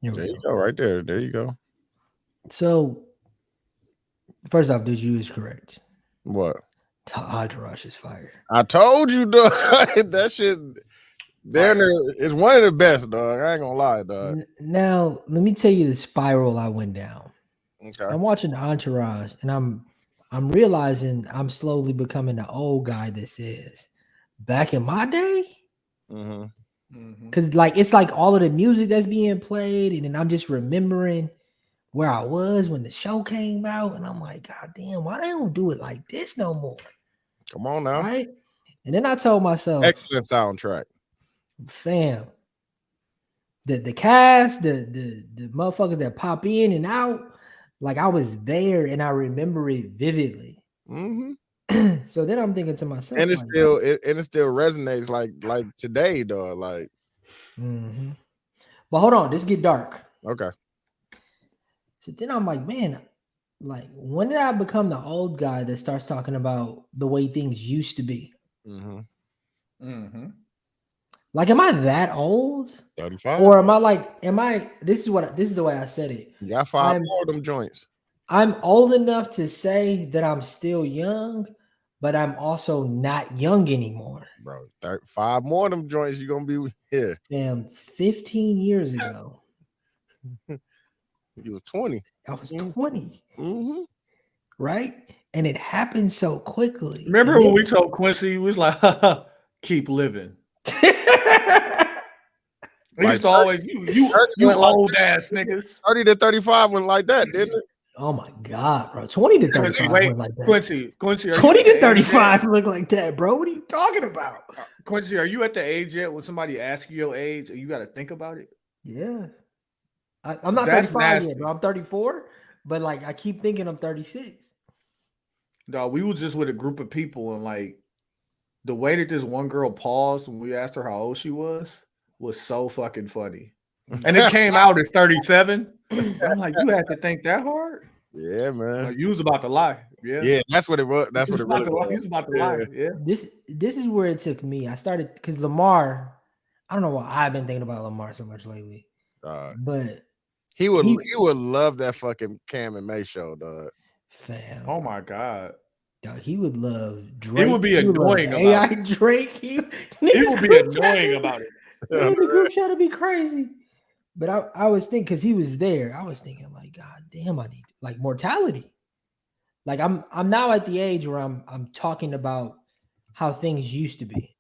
Here There we you go. go, right there. There you go. So first off, dude, you is correct. What? Entourage is fire. I told you, dog. That shit down Fire. there is one of the best, dog. I ain't gonna lie, dog. Now, let me tell you the spiral I went down. Okay. I'm watching Entourage, and I'm realizing I'm slowly becoming the old guy that says, back in my day, Mm-hmm. Mhm. because like it's like all of the music that's being played, and then I'm just remembering where I was when the show came out, and I'm like, God damn, why they don't do it like this no more? Come on now. Right? And then I told myself, Excellent soundtrack. fam, the cast, the motherfuckers that pop in and out, like I was there and I remember it vividly. Mm-hmm. So then I'm thinking to myself, And like, it still resonates like today, dog. Like, mhm. But hold on, this get dark. okay. So then I'm like, man, like when did I become the old guy that starts talking about the way things used to be? Mm-hmm. Mhm. Like, am I that old? 35. Or this is the way I said it. You got five I'm more of them joints. I'm old enough to say that I'm still young, but I'm also not young anymore. Bro. Five more of them joints, you're gonna be here. Damn, 15 years ago, You was 20. I was Mhm. 20, Mm-hmm. right? And it happened so quickly. Remember And when we told Quincy, we was like, keep living. then- He Like used to always, you 30 went like old ass niggas. 30 to 35 went like that, didn't it? Oh my god, bro. 20 to Quincy, 35 wait, went like that. Quincy, are you 20 at the to age 35 look like that, bro. What are you talking about? yet- Quincy, are you at the age yet when somebody asks you your age and you got to think about it? Yeah. I'm not That's 35 nasty. yet, bro. I'm 34, but like I keep thinking I'm 36. Dog, we was just with a group of people and like the way that this one girl paused when we asked her how old she was so fucking funny. And it came out as 37. I'm like, you had to think that hard? Yeah, man. Like, you was about to lie. Yeah. Yeah, that's what it was. That's You what was it about really to lie. You was. was about to Yeah. lie. Yeah. This is where it took me. I started because Lamar, I don't know why I've been thinking about Lamar so much lately, but He would love that fucking Cam and May show, dog. fam, Oh my God. dog, he would love Drake. It would be He would love annoying AI about it. Drake. It Niggas would be group chat annoying to- about it. Man, the group chat to be crazy. But I was thinking because he was there, I was thinking like, God damn, I need like mortality. Like I'm now at the age where I'm talking about how things used to be.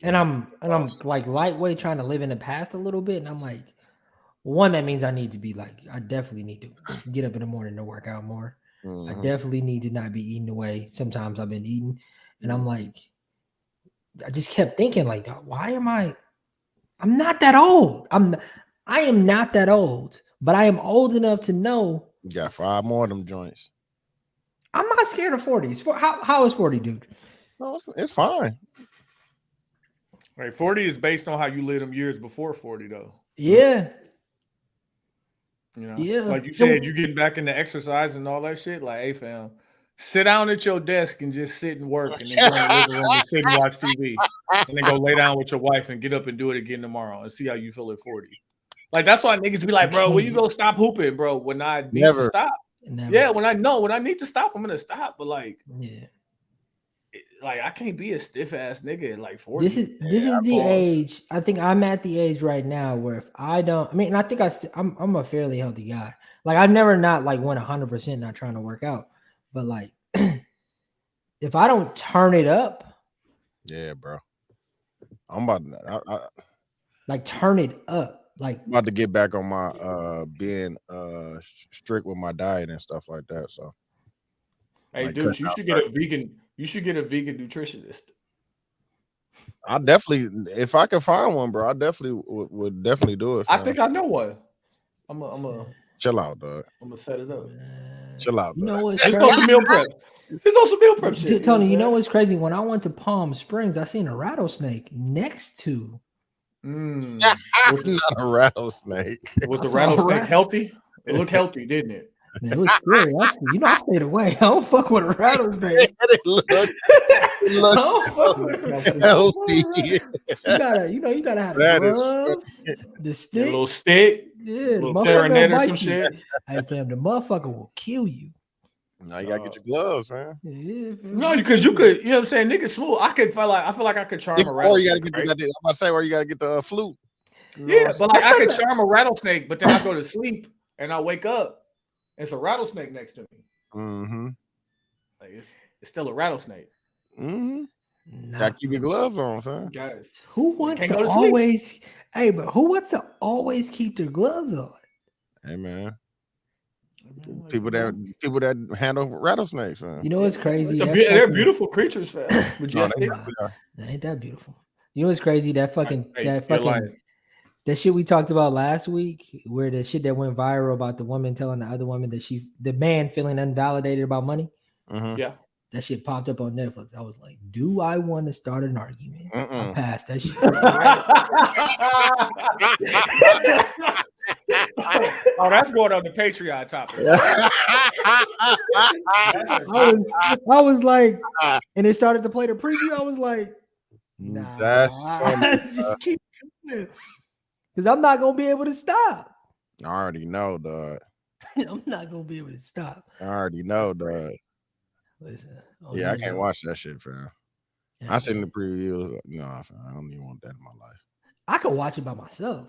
And I'm like lightweight trying to live in the past a little bit. And I'm like, one, that means I need to be like, I definitely need to get up in the morning to work out more. I Mhm. definitely need to not be eating away. Sometimes I've been eating. And I'm like, I just kept thinking, like, why am I'm not that old. I am not that old, but I am old enough to know You got five more of them joints. I'm not scared of 40. How is 40, dude? No, it's fine. Right. 40 is based on how you lived them years before 40, though. Yeah. You know, Yeah. like you said, you getting back into exercise and all that shit. Like, hey, fam, sit down at your desk and just sit and work, and then go in the living room and sit and watch TV, and then go lay down with your wife and get up and do it again tomorrow and see how you feel at 40. Like, that's why niggas be like, bro, when you go stop hooping, bro? When I need to stop. Never. Yeah, when I need to stop, I'm gonna stop. But like, Yeah. like I can't be a stiff ass nigga at like 40. This is the age. I think I'm at the age right now where if I don't, I mean, and I think I'm a fairly healthy guy. Like I've never not like went 100% not trying to work out, but like if I don't turn it up, yeah, bro. I'm about to like turn it up. Like I'm about to get back on my being strict with my diet and stuff like that. So hey, like, dude, you should get a vegan. You should get a vegan nutritionist. I definitely, if I can find one, bro, I definitely would definitely do it. I think I know one. I'm a chill out, dog. I'm gonna set it up. Chill out. You know what's There's crazy? no some meal prep. There's no some meal prep shit. Tony, you know what's crazy? When I went to Palm Springs, I seen a rattlesnake next to. Not a rattlesnake. Was the rattlesnake healthy? It looked healthy, didn't it? Man, it was scary. I stayed away. I don't fuck with a rattlesnake. It I looked don't fuck with a healthy. You gotta have the That is gloves, the Get a stick. little stick, Yeah, a the little motherfucker clarinet will or some bite you. shit. Hey, fam, the motherfucker will kill you. Now you gotta get your gloves, man. Yeah, fam. No, because you could, you know what I'm saying? Niggas smooth. I feel like I could charm a Or you gotta rattlesnake. get Right? I'm about to say, or you gotta get the flute. Yeah, but like That's I could not- charm a rattlesnake, but then I go to sleep and I wake up. It's a rattlesnake next to me. Mm-hmm. Like it's still a rattlesnake. Mm-hmm. Nah, Gotta keep your gloves on, fam. Guys, who wants can't to go to sleep. always? Hey, but who wants to always keep their gloves on? Hey, man. like, People that handle rattlesnakes, man. You know what's crazy? They're beautiful creatures, fam. Majestic. That ain't that beautiful. You know what's crazy? That You're lying. that shit we talked about last week, where the shit that went viral about the woman telling the other woman that the man feeling unvalidated about money. Mm-hmm. Yeah. That shit popped up on Netflix. I was like, do I want to start an argument? I passed that shit. Oh, that's going on the Patreon topic. I was like, and it started to play the preview. I was like, nah, That's funny, just keep going. Because I'm not gonna be able to stop. I already know, dog. I'm not gonna be able to stop. I already know, dog. Listen, Yeah, I can't watch that shit, fam. Yeah, I seen the previews. No, fam, I don't even want that in my life. I can watch it by myself.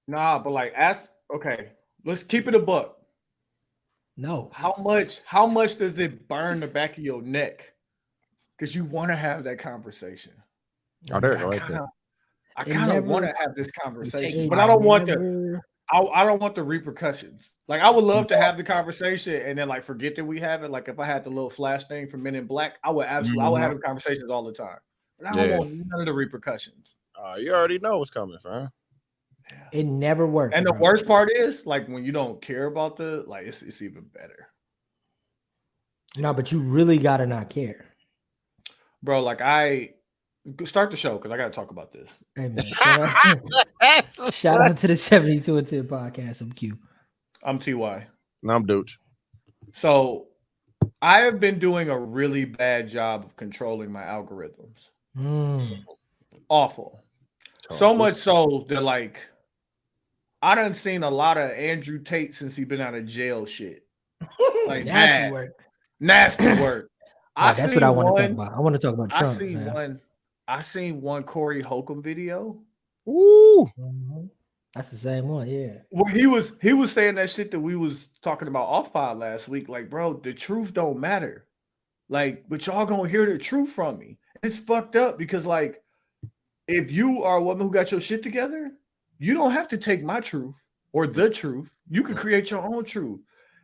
Nah, but like okay, let's keep it a buck. No, How much does it burn the back of your neck? Because you want to have that conversation. Oh, there, right there. I It kind of never- want to have this conversation, it but I don't want never- I don't want the repercussions. Like I would love to have the conversation and then like forget that we have it. Like if I had the little flash thing from Men in Black, I would I would have the conversations all the time. But I don't want none of the repercussions. You already know what's coming, fam. It never worked. And the bro. worst part is like when you don't care about it's even better. No, but you really gotta not care. Bro, like I start the show because I gotta talk about this. Hey man, shout out to the 72 and 10 podcast. I'm Q. I'm TY. And I'm Dooch. So I have been doing a really bad job of controlling my algorithms. Awful. So much so that like I done seen a lot of Andrew Tate since he been out of jail shit. Like Nasty work. Nasty work. That's what I want to talk about. I want to talk about Trump. I seen one Corey Holcomb video. Ooh. That's the same one, yeah. Well, he was saying that shit that we was talking about off pod last week. Like, bro, the truth don't matter. Like, but y'all gonna hear the truth from me. It's fucked up because like if you are a woman who got your shit together, you don't have to take my truth or the truth. You can create your own truth.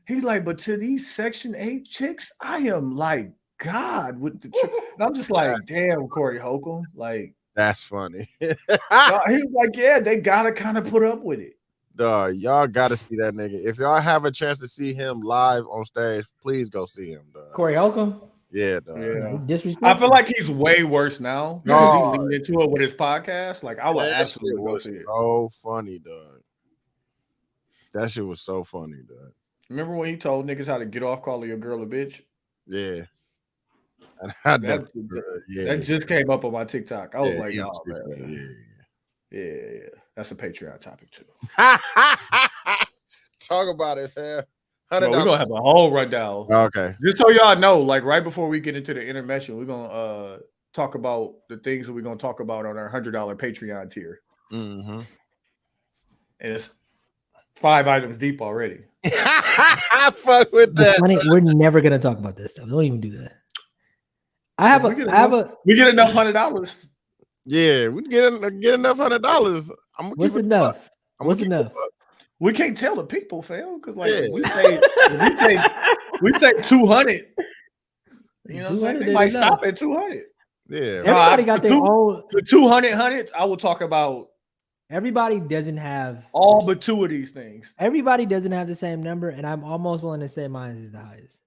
He's like, but to these Section 8 chicks, I am like God with the truth. And I'm just like, damn, Corey Holcomb. Like, that's funny. he was like, yeah, they gotta kind of put up with it. Dog, y'all gotta see that nigga. If y'all have a chance to see him live on stage, please go see him, dog. Corey Holcomb? Yeah, dog. Yeah. Disrespect. I feel like he's way worse now because he leaned into it with his podcast. Like, I would absolutely go see it. So funny, dog. That shit was so funny, dog. Remember when he told niggas how to get off calling your girl a bitch? Yeah. That just came up on my TikTok. I was like, yeah, oh, man. Yeah. That's a Patreon topic too. Talk about it, fam. We're gonna have a whole rundown. Okay. Just so y'all know, like right before we get into the intermission, we're gonna talk about the things that we're gonna talk about on our $100 Patreon tier. Mm-hmm. And it's 5 items deep already. I fuck with that. Funny, we're never gonna talk about this stuff. Don't even do that. We get enough $100. Yeah, we get enough $100. What's enough? What's enough? We can't tell the people, fam, because like we say 200. You know what I'm saying? They might stop at 200. Yeah. Everybody got their own. The 200 hundreds, I will talk about. Everybody doesn't have all but 2 of these things. Everybody doesn't have the same number, and I'm almost willing to say mine is the highest.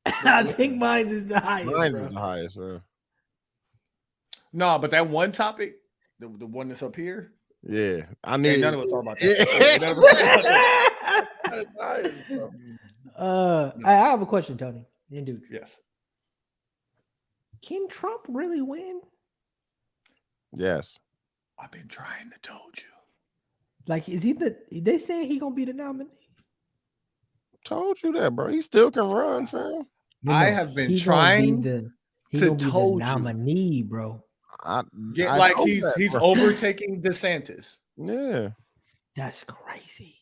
I think mine is the highest. Mine is the highest, bro. No, but that one topic, the one that's up here, Yeah, I Ain't need. none of us talk about that. I have a question, Tony. And dude, Yes. can Trump really win? Yes. I've been trying to told you. Like, is he the? They saying he gonna be the nominee? Told you that, bro. He still can run, fam. I have been he trying gonna be the. He to gonna be the told you. nominee, bro. I Like know he's that, bro. overtaking DeSantis. Yeah. That's crazy.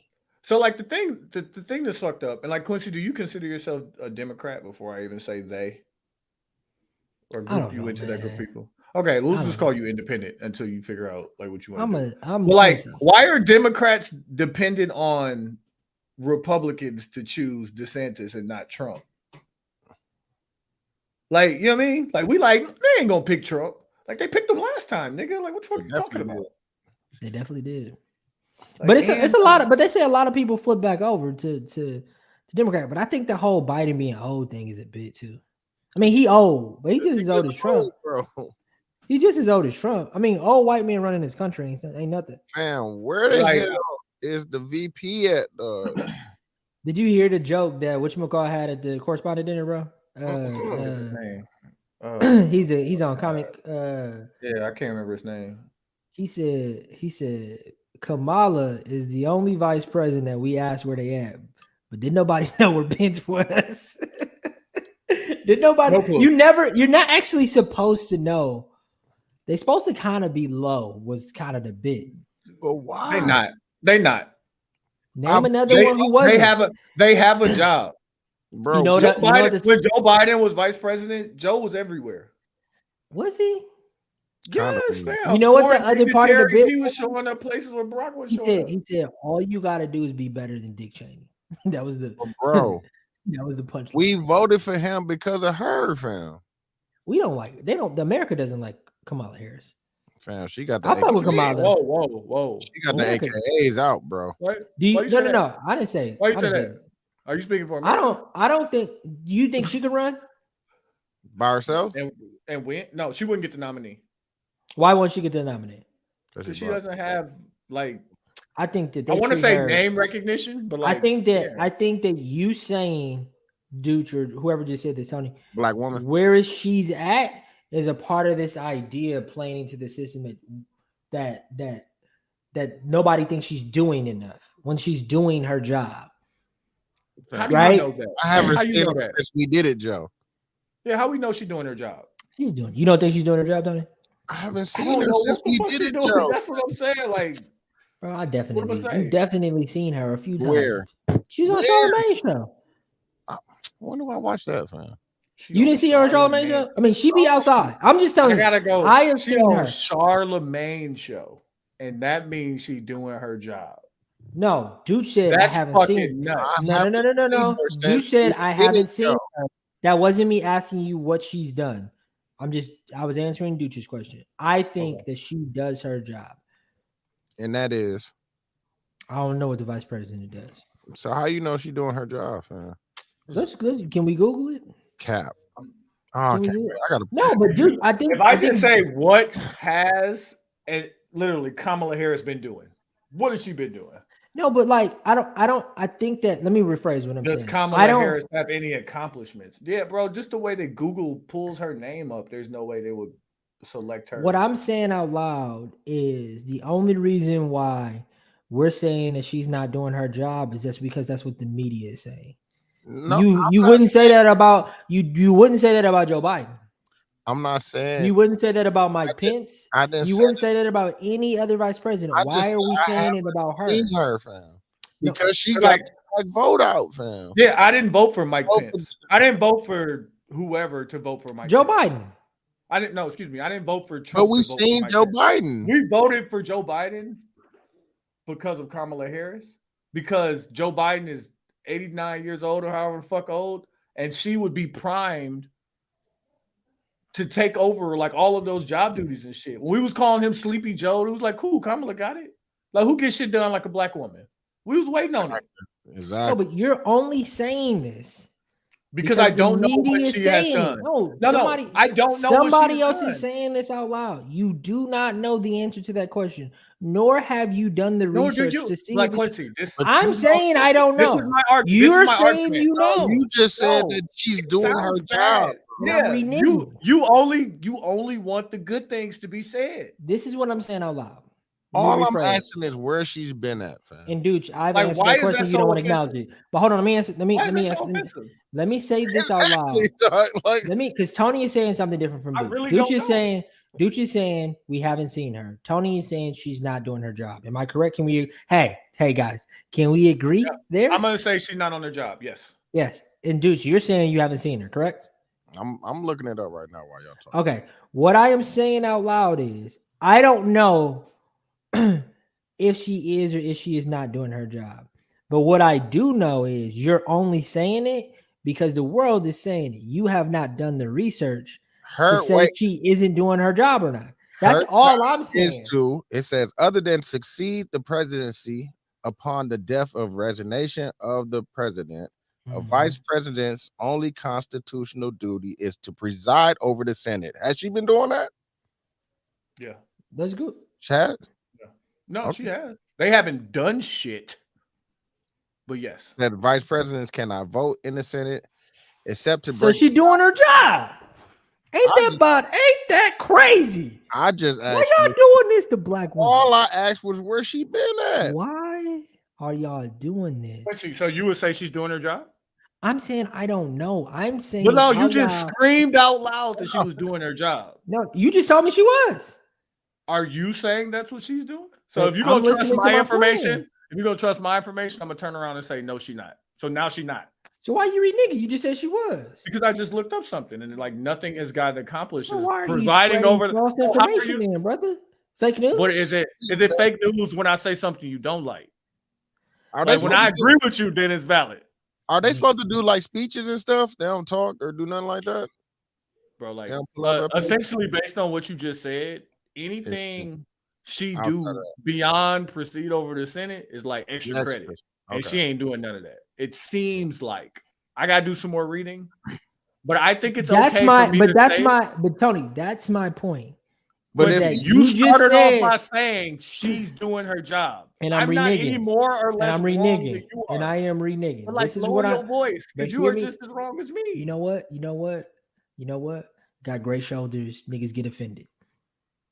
So like the thing that's fucked up, and like Quincy, do you consider yourself a Democrat before I even say they? Or group you into that group of people? Okay, let's just call you independent until you figure out like what you want to do. I'm but like, Quincy. why are Democrats dependent on Republicans to choose DeSantis and not Trump? Like, you know what I mean? Like, they ain't gonna pick Trump. Like, they picked him last time, nigga. Like, what the fuck are you talking about? They definitely did. Like, But it's a lot of, but they say a lot of people flip back over to Democrat. But I think the whole Biden being old thing is a bit too. I mean, he old, but he just as old as Trump, bro. He just as old as Trump. I mean, old white men running this country ain't nothing. Man, where the hell is the VP at? Did you hear the joke that whatchamacallit had at the correspondent dinner, bro? He's on comic. Yeah, I can't remember his name. He said Kamala is the only vice president that we asked where they at, but did nobody know where Pence was? Did nobody? No, you're not actually supposed to know. They're supposed to kind of be low. Was kind of the bit. But why? They not. Name another one who wasn't. They have a job, bro. When Joe Biden was vice president, Joe was everywhere. Was he? Yes, man. You know what the other part of the bit? He was showing up places where Barack was showing up. He said, "All you got to do is be better than Dick Cheney." That was the bro. That was the punchline. We voted for him because of her, fam. We don't like. They don't. America doesn't like Kamala Harris. Fam, she got the. I fuck with Kamala. Whoa. She got the AKAs out, bro. What? Do you? No. I didn't say. Why you say that? Are you speaking for me? I don't think. Do you think she could run by herself and win? No, she wouldn't get the nominee. Why won't she get the nominee? Because she doesn't have like. I think that I want to say name recognition, but like, I think that you saying, Dooch or whoever just said this, Tony, black woman, where she's at is a part of this idea playing into the system that nobody thinks she's doing enough when she's doing her job. How do you know that? I haven't seen it since we did it, Joe. Yeah, how we know she's doing her job? She's doing. You don't think she's doing her job, Tony? I haven't seen her since we did it, Joe. That's what I'm saying. Like, bro, you've definitely seen her a few times. Where? She's on Charlamagne show. When do I watch that, fam? You didn't see her on Charlamagne show? I mean, she be outside. I'm just telling you. I gotta go. I have seen seen her her Charlamagne show, and that means she's doing her job. No, dude said I haven't seen her. No. Dude said I haven't seen her. That wasn't me asking you what she's done. I was answering Dooch's question. I think that she does her job. And that is? I don't know what the vice president does. So how you know she doing her job, fam? Let's can we Google it? Cap. Oh, okay. I gotta. No, but dude, I think if I can say what has and literally Kamala Harris been doing, what has she been doing? No, but like I think that let me rephrase what I'm saying. Does Kamala Harris have any accomplishments? Yeah, bro, just the way that Google pulls her name up, there's no way they would select her. What I'm saying out loud is the only reason why we're saying that she's not doing her job is just because that's what the media is saying. No, you wouldn't say that about you wouldn't say that about Joe Biden. I'm not saying you wouldn't say that about Mike Pence. You wouldn't say that about any other vice president. Why are we saying it about her? Her, fam. Because she got like vote out, fam. Yeah, I didn't vote for Mike Pence. I didn't vote for whoever to vote for Mike Joe Pence. Biden. I didn't know, excuse me. I didn't vote for Trump. But we've seen Joe Biden. We voted for Joe Biden because of Kamala Harris. Because Joe Biden is 89 years old or however the fuck old, and she would be primed to take over like all of those job duties and shit. When we was calling him Sleepy Joe, it was like, cool, Kamala got it. Like, who gets shit done like a black woman? We was waiting on it. Exactly. No, but you're only saying this Because I the don't know what media she has saying done. it. No, No, I don't know what somebody she has else done. is saying this out loud. You do not know the answer to that question, nor have you done the Nor do research you. to see Like if it's. Quincy, this. I'm you saying I don't This is know. my argument. You're saying you know. You just said No, that she's it doing her sounds job. bad. And I'm Yeah, reneging. you only want the good things to be said. This is what I'm saying out loud. All I'm asking is where she's been at, fam. And Dooch, I've Like, answered why that is question. that You so don't want to offensive? acknowledge it. But hold on, let me answer. Why is that so offensive? Let me say this out loud. Like, Let me, because Tony is saying something different from I Dooch. really Dooch don't is know. saying we haven't seen her. Tony is saying she's not doing her job. Am I correct? Can we? Hey guys, can we agree there? I'm gonna say she's not on her job. Yes. Yes. And Dooch, you're saying you haven't seen her, correct? I'm looking it up right now while y'all talking. Okay. What I am saying out loud is I don't know if she is or if she is not doing her job. But what I do know is you're only saying it because the world is saying it. You have not done the research to say she isn't doing her job or not. That's all I'm saying. It says, other than succeed the presidency upon the death of resignation of the president, a vice president's only constitutional duty is to preside over the Senate. Has she been doing that? Yeah. That's good. Chad? No, Okay. she has. They haven't done shit. But yes. That vice presidents cannot vote in the Senate except to So she doing her job. Ain't that crazy? I just asked. Why y'all doing this to black women? All I asked was where she been at. Why are y'all doing this? So you would say she's doing her job? I'm saying I don't know. I'm saying. But no, you just screamed out loud that she was doing her job. No, you just told me she was. Are you saying that's what she's doing? So Like, if you're gonna trust listening to my my information, friend. if you're gonna trust my information, I'm gonna turn around and say no, she's not. So now she's not. So why you reneging? You just said she was. Because I just looked up something and like nothing has gotten accomplished. So why are presiding you over false information, then, brother? Fake news. But is it fake news when I say something you don't like? Like when I agree with you, then it's valid. Are they supposed to do like speeches and stuff? They don't talk or do nothing like that, bro. Like essentially, based on what you just said, anything she do beyond proceed over the Senate is like extra credit, and she ain't doing none of that. It seems like I gotta do some more reading, but I think it's that's okay. But Tony, that's my point. But you started off by saying she's doing her job, and I'm reneging. Not any more or less. And I'm reneging, and I am reneging. But like, this is what your voice, because you are just as wrong as me. You know what? Got gray shoulders. Niggas get offended.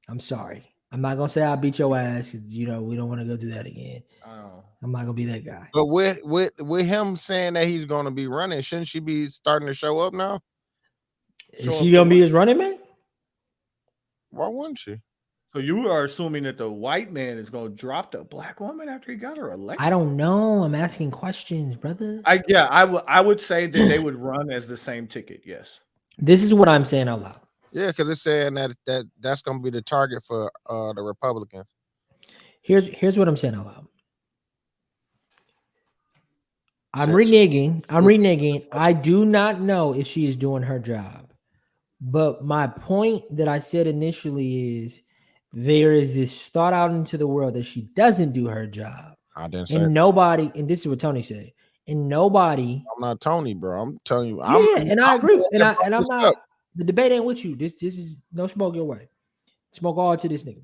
I'm sorry. I'm not gonna say I'll beat your ass because we don't want to go through that again. I'm not gonna be that guy. But with him saying that he's gonna be running, shouldn't she be starting to show up now? Is she gonna be his running mate? Why wouldn't she? So you are assuming that the white man is going to drop the black woman after he got her elected? I don't know. I'm asking questions, brother. I would say that they would run as the same ticket. Yes. This is what I'm saying out loud. Yeah, because it's saying that's going to be the target for the Republicans. Here's what I'm saying out loud. I'm reneging. I do not know if she is doing her job. But my point that I said initially is there is this thought out into the world that she doesn't do her job. I didn't say nobody, and this is what Tony said, and nobody. I'm not Tony, bro. I'm telling you. I agree. And I'm not. The debate ain't with you. This is no smoke your way. Smoke all to this nigga.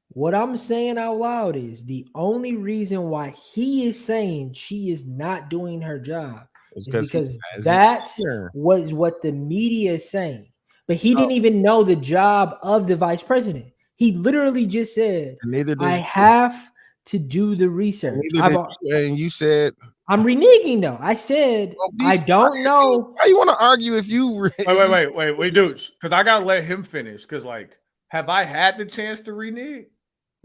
What I'm saying out loud is the only reason why he is saying she is not doing her job is because that's what the media is saying. But he didn't even know the job of the vice president. He literally just said, I have to do the research. And you said, I'm reneging though. I said, I don't know. Why you want to argue if you... Wait, dude. Because I got to let him finish. Because have I had the chance to renege?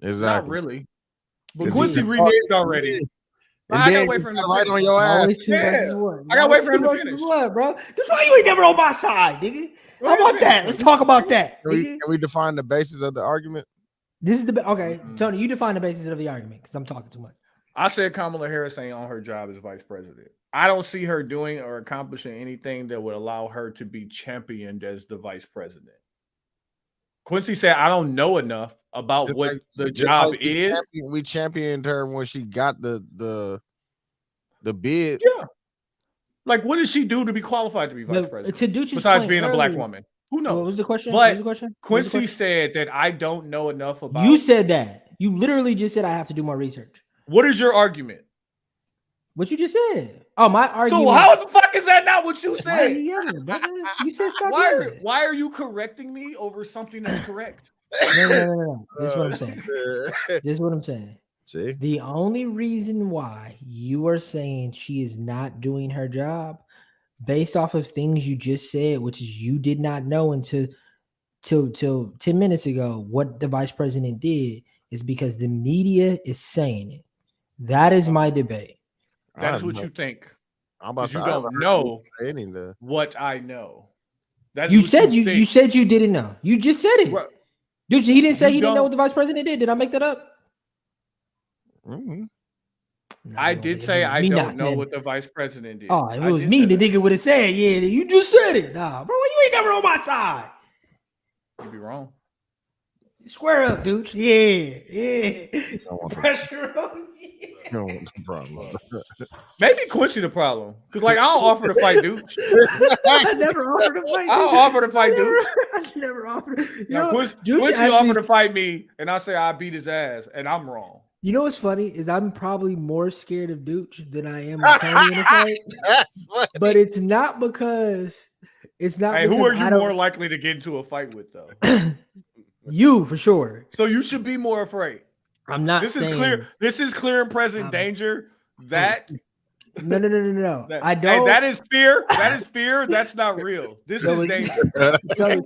Exactly. Not really. But Quincy reneged already. I gotta wait for him to right on your ass. I gotta wait for him to finish. Bro. That's why you ain't never on my side, nigga. How about that? Let's talk about that. Can we define the basis of the argument? This is okay. Tony, you define the basis of the argument because I'm talking too much. I said Kamala Harris ain't on her job as vice president. I don't see her doing or accomplishing anything that would allow her to be championed as the vice president. Quincy said, I don't know enough about what the job is. We championed her when she got the bid. Yeah. Like, what does she do to be qualified to be vice president? To Ducci's Besides point being a black earlier- woman. Who knows? What was the question? But What was the question? What was the Quincy question? said that I don't know enough about. You said that. You literally just said I have to do more research. What is your argument? What you just said. Oh, my argument. So how the fuck is that not what you Why are said? you yelling, brother? You said stop Why yelling. are you correcting me over something that's correct? No. This is what I'm saying. This is what I'm saying. See, The only reason why you are saying she is not doing her job, based off of things you just said, which is you did not know until till 10 minutes ago what the vice president did, is because the media is saying it. That is my debate. That's what you think. I'm about to You say, I don't haven't heard know you say anything. what I know. That's You what said you think. said you didn't know. You just said it. Well, Dude, he didn't say you he didn't know don't- what the vice president did. Did I make that up? Mhm. No, I it did was say I me don't not know saying what it. the vice president did. Oh, if I it was did me, say the that. nigga would have said, yeah, you just said it. Nah, bro, you ain't never on my side. You'd be wrong. Square up, dude. Yeah. don't want the- Pressure on You don't want the problem. Maybe Quincy the problem. Because like I don't offer to fight dudes. I never offered to fight. I don't offer to fight dudes. I never offered. You Now, know, Quincy offered to fight me, and I say I beat his ass, and I'm wrong. You know what's funny is I'm probably more scared of Dooch than I am of Tony in a fight. That's funny. But it's not because it's not. Hey, who because are you I don't- more likely to get into a fight with, though? You for sure. So you should be more afraid. I'm not. This saying, is clear. This is clear and present danger. That No. That, I don't. Hey, that is fear. That is fear. That's not real. This No, is it's- danger. Tell me,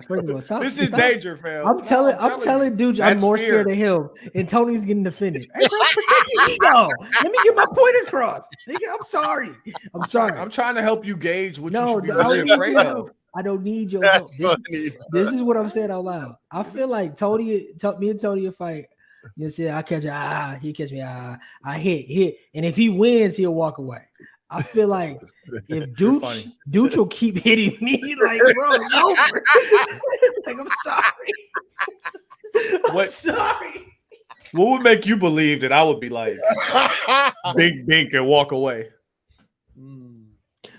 first of all, stop. This is stop. danger, fam. I'm No, telling dude, I'm That's more fear. scared of him, and Tony's getting defended. Hey, bro, protect your ego. Let me get my point across. Nigga, I'm sorry. I'm trying to help you gauge what you No, should be I don't really need afraid your of. help. I don't need your help. That's funny. This is what I'm saying out loud. I feel like me and Tony will fight. You see, I catch he catch me, I hit, and if he wins, he'll walk away. I feel like if funny. Dooch will keep hitting me, like bro, it's over. Like I'm sorry. I'm sorry. What would make you believe that I would be like big bink and walk away?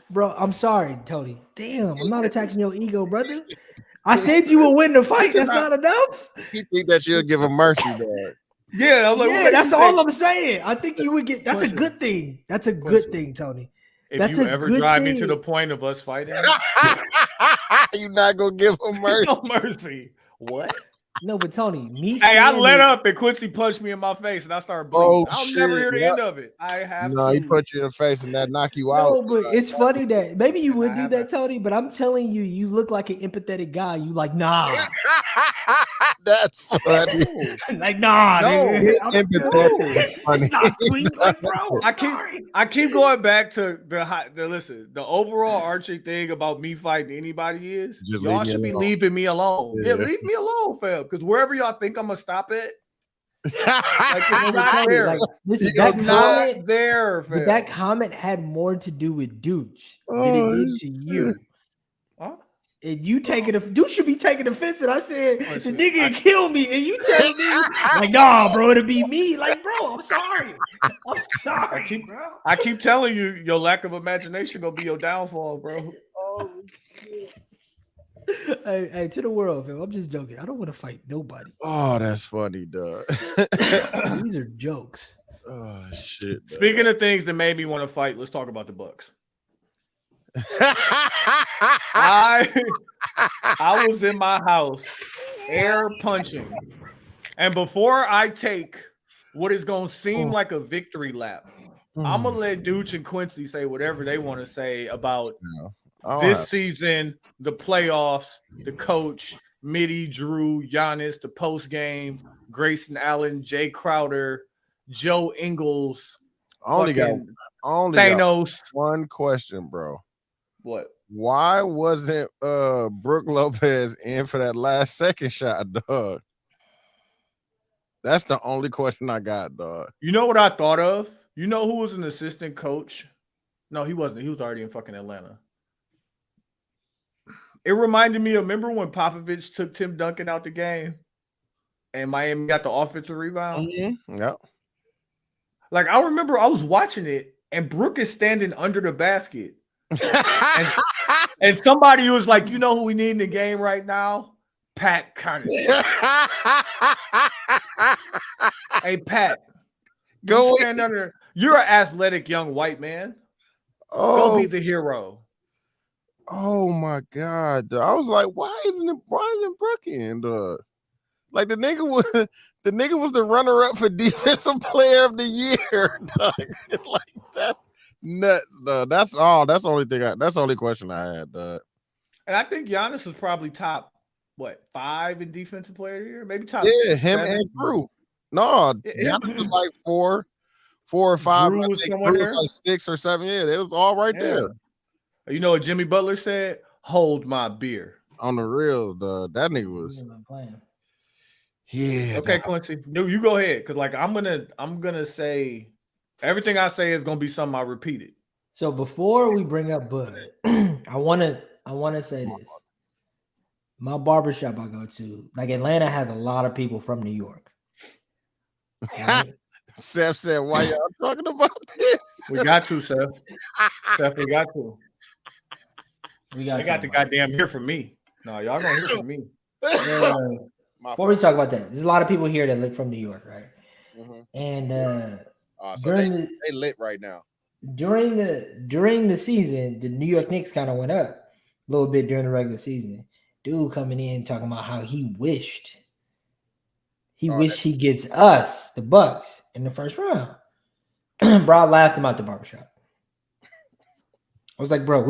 Bro, I'm sorry, Tony. Damn, I'm not attacking your ego, brother. I said you will win the fight. That's not enough. You think that you'll give him mercy, dog? Yeah, I'm like, Yeah, that's all I'm saying. I think you would get. That's a good thing. That's a good thing, Tony. If That's you a ever good drive me to thing. the point of us fighting, You not gonna give him mercy? no mercy. What? No, but Tony, me. Hey, I saying let it- up and Quincy punched me in my face and I started bleeding. Oh, I'll never hear shit, the end of it. I have No, to. he put you in the face and that knock you out. No, but it's funny that maybe you would I do have that, Tony. But I'm telling you, you look like an empathetic guy. You like nah, That's funny. like nah. No, nigga. I'm empathetic is it's funny. not sweet, like bro. I keep going back to the overall arching thing about me fighting anybody is Just y'all leave me should be alone. leaving me alone. Yeah, Yeah. leave me alone, fam. Because wherever y'all think I'm gonna stop it, like it's No, but not Tony, there. like, listen, It's that not comment, there, but fam. that comment had more to do with Dooch than Oh, it did to you. Huh? And you taking Dooch should be taking offense. And I said Listen, the nigga kill me, and you telling me like, nah, bro, it'll be me. Like, bro, I'm sorry. I'm sorry, bro. I keep telling you, your lack of imagination gonna be your downfall, bro. Oh, shit. Hey, to the world, fam. I'm just joking. I don't want to fight nobody. Oh, that's funny, dog. These are jokes. Oh shit. dog. Speaking of things that made me want to fight, let's talk about the Bucks. I was in my house air punching, and before I take what is gonna seem like a victory lap, I'm gonna let Dooch and Quincy say whatever they want to say about this season, the playoffs, the coach, Mitty, Drew, Giannis, the post game, Grayson Allen, Jay Crowder, Joe Ingles, only got Thanos. one question, bro. What? Why wasn't Brooke Lopez in for that last second shot, dog? That's the only question I got, dog. You know what I thought of? You know who was an assistant coach? No, he wasn't. He was already in fucking Atlanta. It reminded me of, remember when Popovich took Tim Duncan out the game and Miami got the offensive rebound? Yep. Like, I remember I was watching it and Brooke is standing under the basket And somebody was like, you know who we need in the game right now? Pat Connaughton. Hey, Pat, Go stand under. You're an athletic young white man. Go be the hero. Oh my God. Dog. I was like, why isn't Brook in, dog? Like the nigga was the runner-up for defensive player of the year. Dog. Like that nuts, dog. That's the only question I had, dog. And I think Giannis was probably top 5 in defensive player of the year? Maybe top him 7. and Drew. No, Giannis was like 4 or 5. Drew was Drew somewhere there? was like 6 or 7. Yeah, it was all right there. You know what Jimmy Butler said? Hold my beer. On the real, that nigga was playing. Yeah. Okay, Quincy. No, you go ahead. Cause like I'm gonna say everything I say is gonna be something I repeated. So before we bring up Bud, I wanna say this. My barbershop I go to, like Atlanta has a lot of people from New York. Right? Seth said, why y'all talking about this? We got to, Seth. Seth, we got to. They got the goddamn hear from me. No, y'all gonna hear from me. Before we talk about that, there's a lot of people here that live from New York, right? Mm-hmm. And so they lit right now. During the season, the New York Knicks kind of went up a little bit during the regular season. Dude coming in talking about how he wished he gets us, the Bucks, in the first round. Bro, I laughed him out the barbershop. I was like, bro,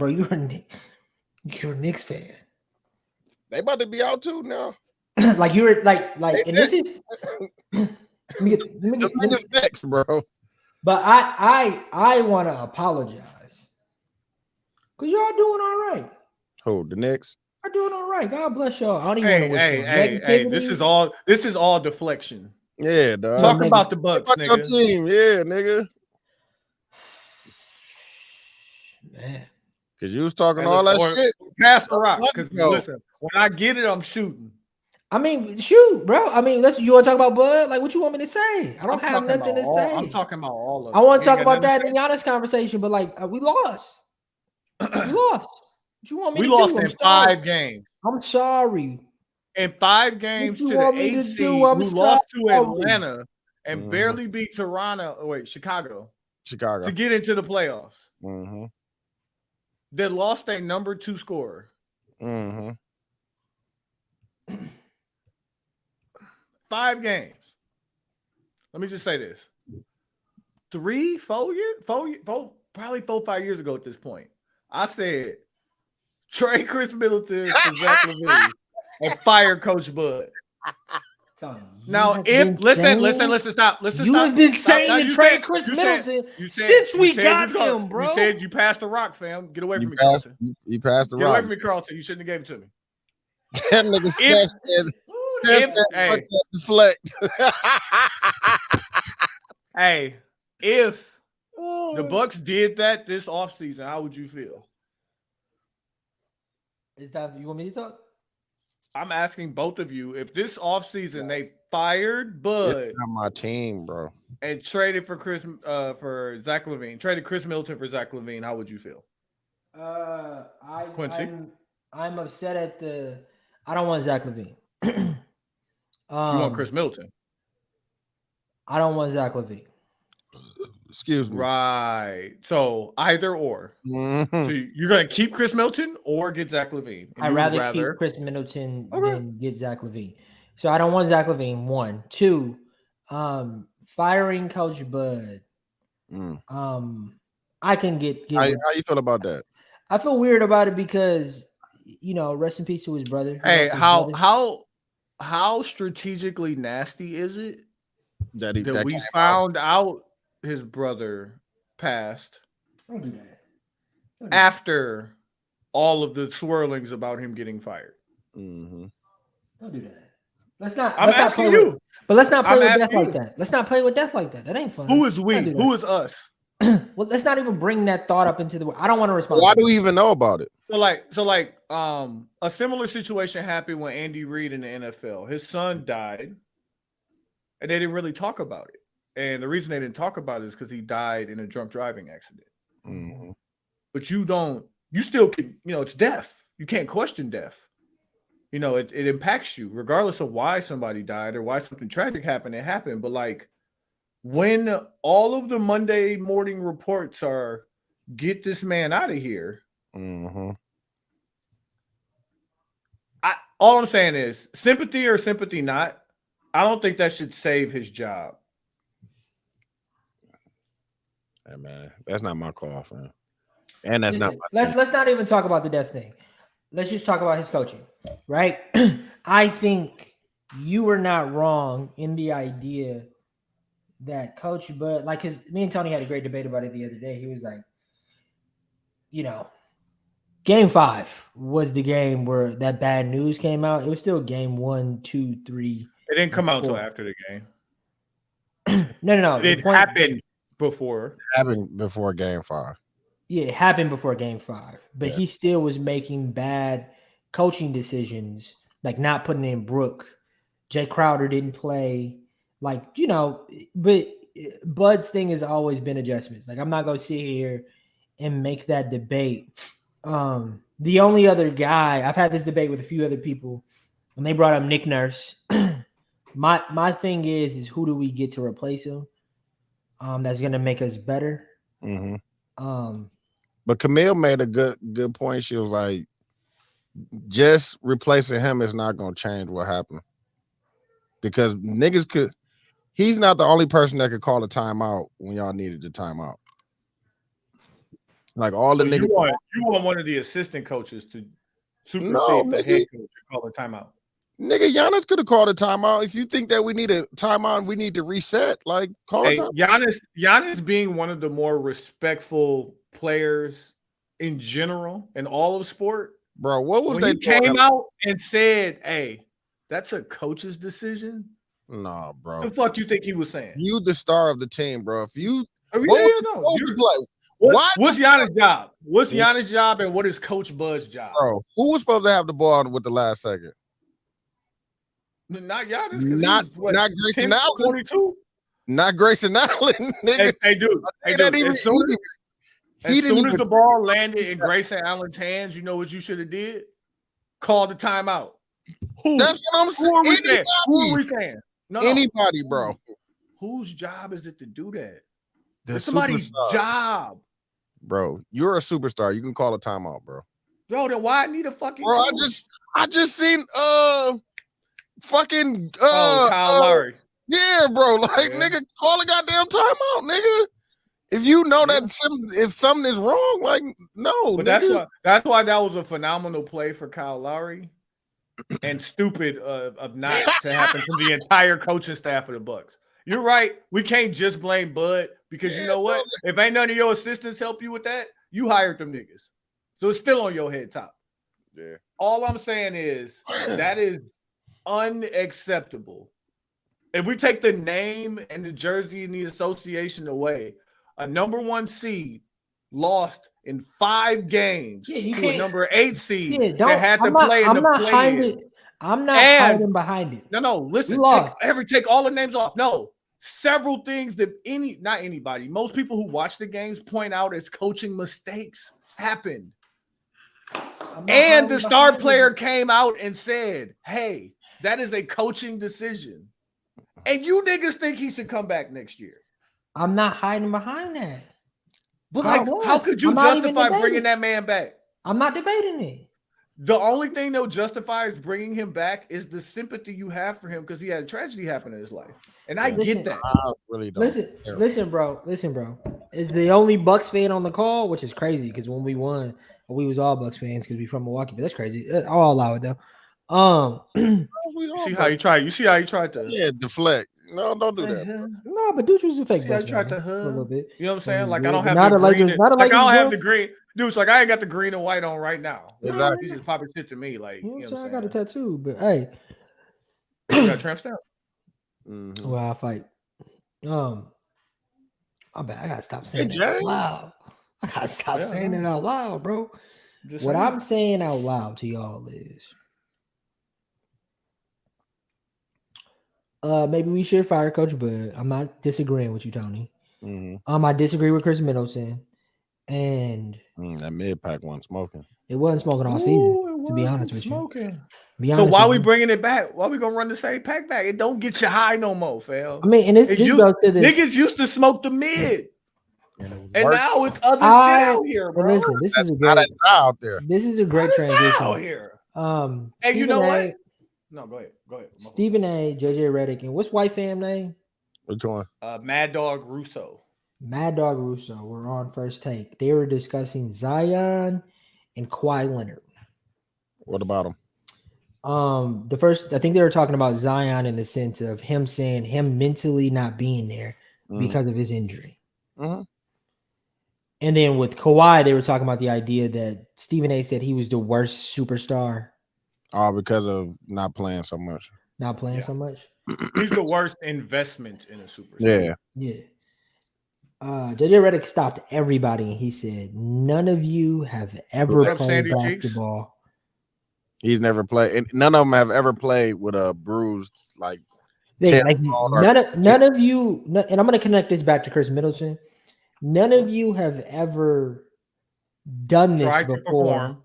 you're a Knicks fan. They about to be out too now. Like you're like, and this is let me get next, bro. But I want to apologize because y'all doing all right. Who, the Knicks? Are doing all right. God bless y'all. I don't even want to wish hey, this is all deflection. Yeah, dog. Talk about the Bucks, nigga. Your team, yeah, nigga. Man. Because you was talking all that shit. Pass the rock. Because listen, when I get it, I'm shooting. I mean, shoot, bro. I mean, you want to talk about Bud? Like, what you want me to say? I don't have nothing to say. I'm talking about all of it. I want to talk about that in the Giannis conversation, but like, we lost. We lost. What you want me to do? We lost in 5 games. I'm sorry. In 5 games to the 8 seed, who lost to Atlanta and barely beat Chicago to get into the playoffs. Mm-hmm. They lost their number 2 scorer. Mm-hmm. 5 games. Let me just say this. 3, 4 years, probably 4, 5 years ago at this point, I said, trade Chris Middleton for Zach LaVine and fire Coach Bud. Now, listen, stop. You have been saying to trade Chris Middleton since we got him, bro. You said you passed the rock, fam. Get away from me, Carlton. You passed the rock. Get away from me, Carlton. You shouldn't have gave it to me. That nigga said, deflect. Hey, if the Bucks did that this offseason, how would you feel? Is that you want me to talk? I'm asking both of you if this offseason they fired Bud. It's not my team, bro. And traded for Zach LaVine. Traded Chris Middleton for Zach LaVine. How would you feel? Quincy? I'm upset at I don't want Zach LaVine. You want Chris Middleton? I don't want Zach LaVine. Excuse me. Right. So either or. Mm-hmm. So you're going to keep Chris Middleton or get Zach LaVine? I'd rather keep Chris Middleton than get Zach LaVine. So I don't want Zach LaVine. 1, 2. Firing Coach Bud. I can get. How you feel about that? I feel weird about it because rest in peace to his brother. Hey, how strategically nasty is it that we found out his brother passed after all of the swirlings about him getting fired? Mm-hmm. Don't do that. Let's not. I'm asking you. But let's not play with death like that. Let's not play with death like that. That ain't fun. Who is we? Who is us? Well, let's not even bring that thought up into the. I don't want to respond. Why do we even know about it? So like, a similar situation happened when Andy Reid in the NFL. His son died, and they didn't really talk about it. And the reason they didn't talk about it is because he died in a drunk driving accident. Mm-hmm. but you still can, it's death. You can't question death. It impacts you regardless of why somebody died or why something tragic happened. It happened. But like when all of the Monday morning reports are get this man out of here. Mm-hmm. All I'm saying is sympathy or sympathy not. I don't think that should save his job. Hey man, that's not my call, fam. And that's not. Let's not even talk about the death thing. Let's just talk about his coaching, right? I think you were not wrong in the idea that Coach Bud, like me and Tony had a great debate about it the other day. He was like, Game 5 was the game where that bad news came out. It was still game 1, 2, 3. It didn't come out until after the game. No. It happened before. It happened before game 5. Yeah, it happened before game 5. But he still was making bad coaching decisions, like not putting in Brooke. Jay Crowder didn't play. But Bud's thing has always been adjustments. Like, I'm not going to sit here and make that debate. The only other guy, I've had this debate with a few other people, and they brought up Nick Nurse. My thing is who do we get to replace him? That's going to make us better. Mm-hmm. But Camille made a good point. She was like, just replacing him is not going to change what happened. Because niggas he's not the only person that could call a timeout when y'all needed the timeout. Like all the niggas. You want one of the assistant coaches to supersede the head coach and call a timeout. Nigga, Giannis could have called a timeout. If you think that we need a timeout and we need to reset, like call a timeout. Giannis being one of the more respectful players in general in all of sport. Bro, what was when he came out and said, hey, that's a coach's decision? Nah, bro. The fuck you think he was saying? You the star of the team, bro. If you what's Giannis' job? What's Giannis' job and what is Coach Bud's job? Bro, who was supposed to have the ball with the last second? Not Giannis. Not Grayson Allen. 22? Not Grayson Allen. Nigga. Hey, dude. As soon as the ball landed in Grayson Allen's hands, you know what you should have did? Call the timeout. Who? That's what I'm saying. Who are we saying? No, anybody, bro. Whose job is it to do that? It's somebody's job. Bro, you're a superstar. You can call a timeout, bro. Yo, then why I need a fucking bro? I just seen Kyle Lowry. Yeah, bro. Like, nigga, call a goddamn timeout, nigga. If you know that if something is wrong, like, no. But that's why that was a phenomenal play for Kyle Lowry. And stupid of not to happen from the entire coaching staff of the Bucks. You're right. We can't just blame Bud because you know what? If ain't none of your assistants help you with that, you hired them niggas. So it's still on your head top. Yeah. All I'm saying is that is unacceptable. If we take the name and the jersey and the association away, a number 1 seed lost in 5 games to a number 8 seed that had to play in the play-in. I'm not hiding behind it. No, listen. Take all the names off. No, several things that not anybody, most people who watch the games point out as coaching mistakes happened. And the star player came out and said, hey, that is a coaching decision. And you niggas think he should come back next year. I'm not hiding behind that. But how could you justify bringing that man back? I'm not debating it. The only thing that justifies bringing him back is the sympathy you have for him because he had a tragedy happen in his life. And I get that. I really don't. Listen, bro. Is the only Bucks fan on the call, which is crazy because when we won, we was all Bucks fans because we from Milwaukee, but that's crazy. I'll allow it though. You see how he tried to deflect. No, don't do that. No, but Deuce was a fake. I tried to hug a little bit. You know what I'm saying? Like I don't have the green. I don't have the green. Dude's like I ain't got the green and white on right now. Exactly. He's just popping shit to me. Like you know what I'm saying? I got a tattoo, but hey, you got tramp stamp. Well, I'll fight. I gotta stop saying it out loud. I gotta stop saying it out loud, bro. What I'm saying out loud to y'all is maybe we should fire Coach Bud. I'm not disagreeing with you, Tony. I disagree with Chris Middleton. and That mid pack wasn't smoking. it wasn't smoking all season. To be honest with you, So why we bringing it back? Why we gonna run the same pack back? It don't get you high no more, fam. I mean, and this goes to this. Niggas used to smoke the mid, and working. now it's other shit out here, bro. Listen, this is a Not great. out there. This is a great Out transition. here. And you know what? No, go ahead. Go ahead. Stephen A, JJ Redick, and what's white fam name? Which one? Mad Dog Russo. Mad Dog Russo were on First Take. They were discussing Zion and Kawhi Leonard. What about him? I think they were talking about Zion in the sense of him saying him mentally not being there because of his injury. Mm-hmm. And then with Kawhi, they were talking about the idea that Stephen A said he was the worst superstar. Oh, because of not playing so much. Not playing so much. He's the worst investment in a superstar. Yeah. JJ Redick stopped everybody and he said, none of you have ever played basketball. He's never played, and none of them have ever played with a bruised none of you, and I'm going to connect this back to Chris Middleton. None of you have ever done this before.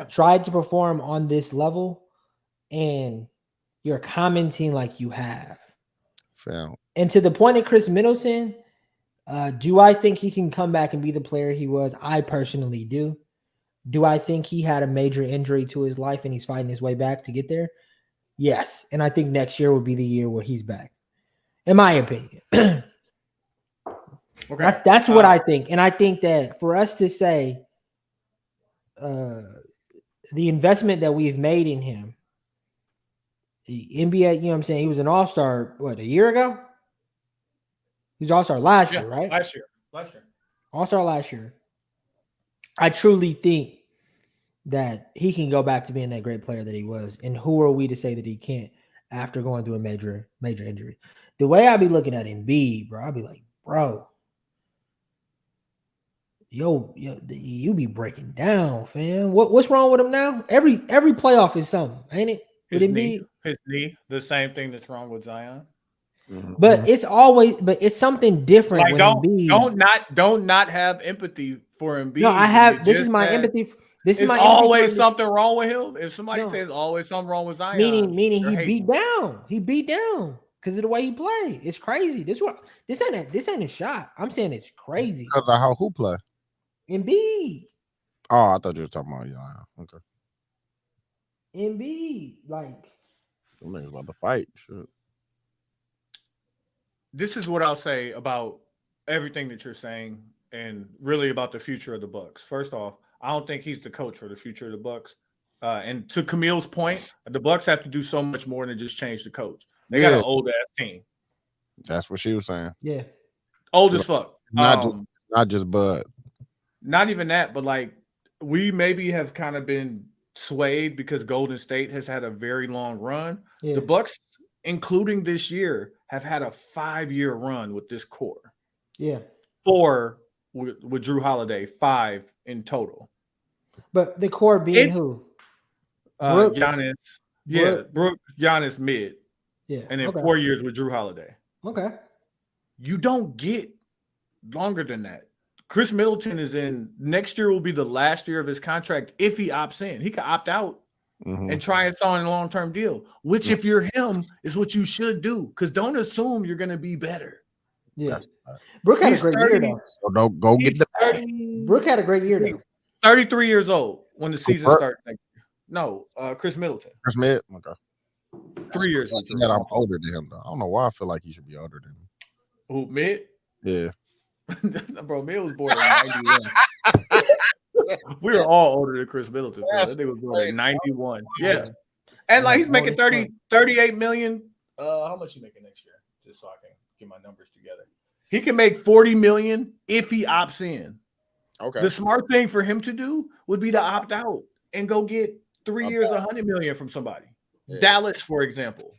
Tried to perform on this level, and you're commenting like you have. Fail. And to the point of Chris Middleton, do I think he can come back and be the player he was? I personally do. Do I think he had a major injury to his life and he's fighting his way back to get there? Yes. And I think next year will be the year where he's back, in my opinion. Okay. That's what I think. And I think that for us to say the investment that we've made in him, the NBA, you know what I'm saying? He was an all-star, a year ago? He was all-star last year, right? Last year. All-star last year. I truly think that he can go back to being that great player that he was. And who are we to say that he can't after going through a major injury? The way I be looking at Embiid, bro, I'll be like, bro, yo, you be breaking down, fam. What's wrong with him now? Every playoff is something, ain't it? His knee, the same thing that's wrong with Zion. But it's something different. Like don't not have empathy for Embiid. No, I have. This is my empathy. This is my always something wrong with him. If somebody says always something wrong with Zion, meaning he beat down. He beat down because of the way he played. It's crazy. This ain't a shot. I'm saying it's crazy because of how who play. Embiid. Oh, I thought you were talking about Zion. Okay. Embiid, like them niggas about to fight. Shit. This is what I'll say about everything that you're saying, and really about the future of the Bucks. First off, I don't think he's the coach for the future of the Bucks. And to Camille's point, the Bucks have to do so much more than just change the coach. They got an old ass team. That's what she was saying. Yeah, old as fuck. Not just Bud. Not even that, but like we maybe have kind of been swayed because Golden State has had a very long run. Yeah. The Bucks, including this year, have had a 5-year run with this core. Yeah. 4 with Drew Holiday, 5 in total. But the core being who? Brooke, Giannis. Yeah, Brooke, Giannis mid. Yeah. And then 4 years with Drew Holiday. Okay. You don't get longer than that. Chris Middleton is in next year will be the last year of his contract if he opts in. He could opt out and try and sign a long-term deal, which if you're him is what you should do. Because don't assume you're going to be better. Yeah. Brooke had a great year though. So don't go get the bag. Brooke had a great year though. 33 years old when the season starts. No, Chris Middleton. Chris Mid? Okay. 3 years. That I'm older than him though. I don't know why I feel like he should be older than him. Who, Mid? Yeah. Bro, Mid was born in 91. We were all older than Chris Middleton. That nigga was born in 91. Yeah. And like he's making 38 million. How much he making next year? Just so I can get my numbers together. He can make 40 million if he opts in. Okay. The smart thing for him to do would be to opt out and go get 3 years, 100 million from somebody. Yeah. Dallas, for example.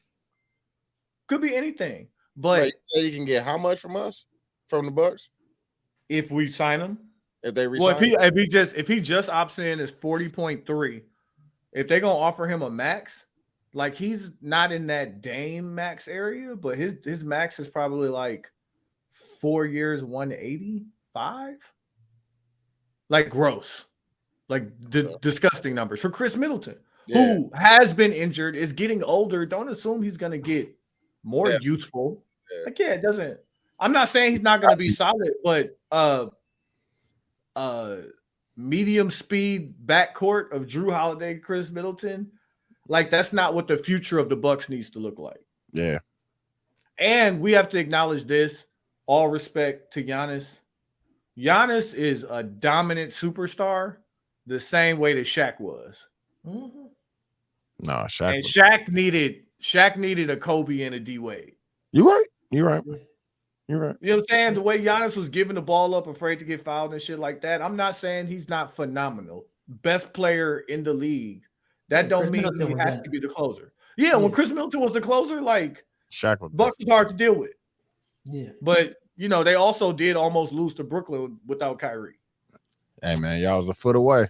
Could be anything. But wait, so you can get how much from us? From the Bucks? If we sign him. If they resign if he just opts in as 40.3, if they're gonna offer him a max, like he's not in that Dame max area, but his max is probably like 4 years, 185. like gross, like disgusting numbers for Chris Middleton, Yeah. who has been injured, is getting older. Don't assume he's going to get more Yeah. youthful. Yeah. Like, it doesn't. I'm not saying he's not going to be solid, but medium speed backcourt of Drew Holiday, Chris Middleton, like that's not what the future of the Bucks needs to look like. Yeah. And we have to acknowledge this. All respect to Giannis. Giannis is a dominant superstar the same way that Shaq was. Mhm. No, Shaq. And Shaq needed a Kobe and a D Wade. You right. You're right. You're right. You know what I'm saying? The way Giannis was giving the ball up, afraid to get fouled and shit like that. I'm not saying he's not phenomenal. Best player in the league. That don't mean he has to be the closer. Yeah, when Chris Middleton was the closer, like Shaq was Bucks was hard to deal with. Yeah. But you know, they also did almost lose to Brooklyn without Kyrie. Hey man, y'all was a foot away.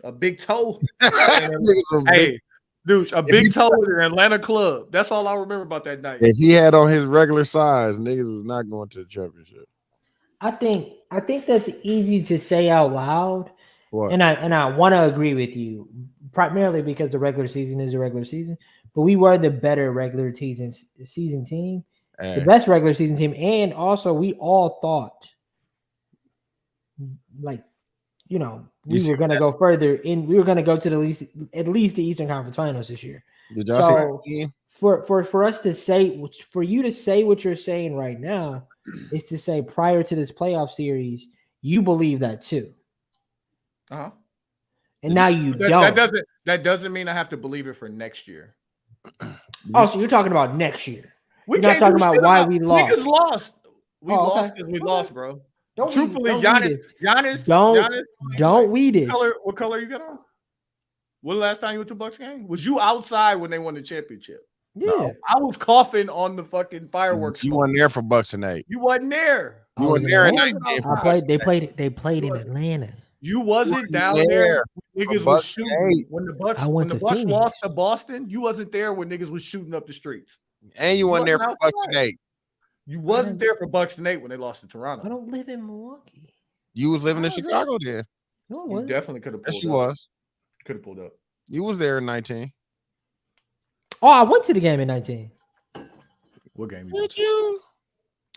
A big toe. Hey, dude, a big toe in an Atlanta club. That's all I remember about that night. if he had on his regular size, niggas is not going to the championship. I think that's easy to say out loud. What? And I want to agree with you, primarily because the regular season is a regular season. But we were the better regular season team, the best regular season team, and also we all thought, like, you know, we were going to go further in. We were going to go to at least the Eastern Conference Finals this year. Did y'all see that? For us to say, for you to say what you're saying right now, is to say prior to this playoff series, you believe that too. Uh-huh. And now you don't. That doesn't mean I have to believe it for next year. Oh, so you're talking about next year. We're not talking about why we lost. Niggas lost. We lost because we lost, bro. Truthfully, Giannis, don't we this? What color you got on? When the last time you went to Bucks game? Was you outside when they won the championship? Yeah, no, I was coughing on the fucking fireworks. You weren't there for Bucks and 8. You wasn't there. You weren't there in 19. They played in Atlanta. You wasn't down there when niggas was shooting. 8. When the Bucks lost to Boston, you wasn't there when niggas was shooting up the streets. And you weren't there for Bucks and 8. You wasn't there for Bucks and 8 when they lost to Toronto. I don't live in Milwaukee. You was living in Chicago then. No, you definitely could have pulled up. Yes, you was. Could have pulled up. You was there in 19. Oh, I went to the game in 19. What game did you?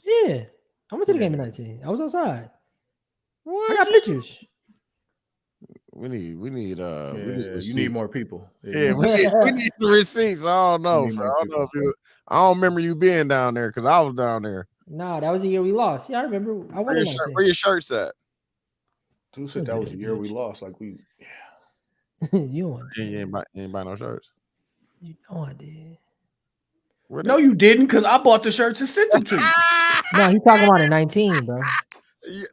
Yeah. I went to the game in 19. I was outside. What? I got pictures. We need you need more people. Yeah, we need the receipts. I don't know. I don't remember you being down there because I was down there. Nah, that was the year we lost. Yeah, I remember. Where your shirts at? Who said that was the year we lost? Like we you ain't buy no shirts. You know I did. No, you didn't, because I bought the shirts and sent them to you. No, he's talking about in 19, bro.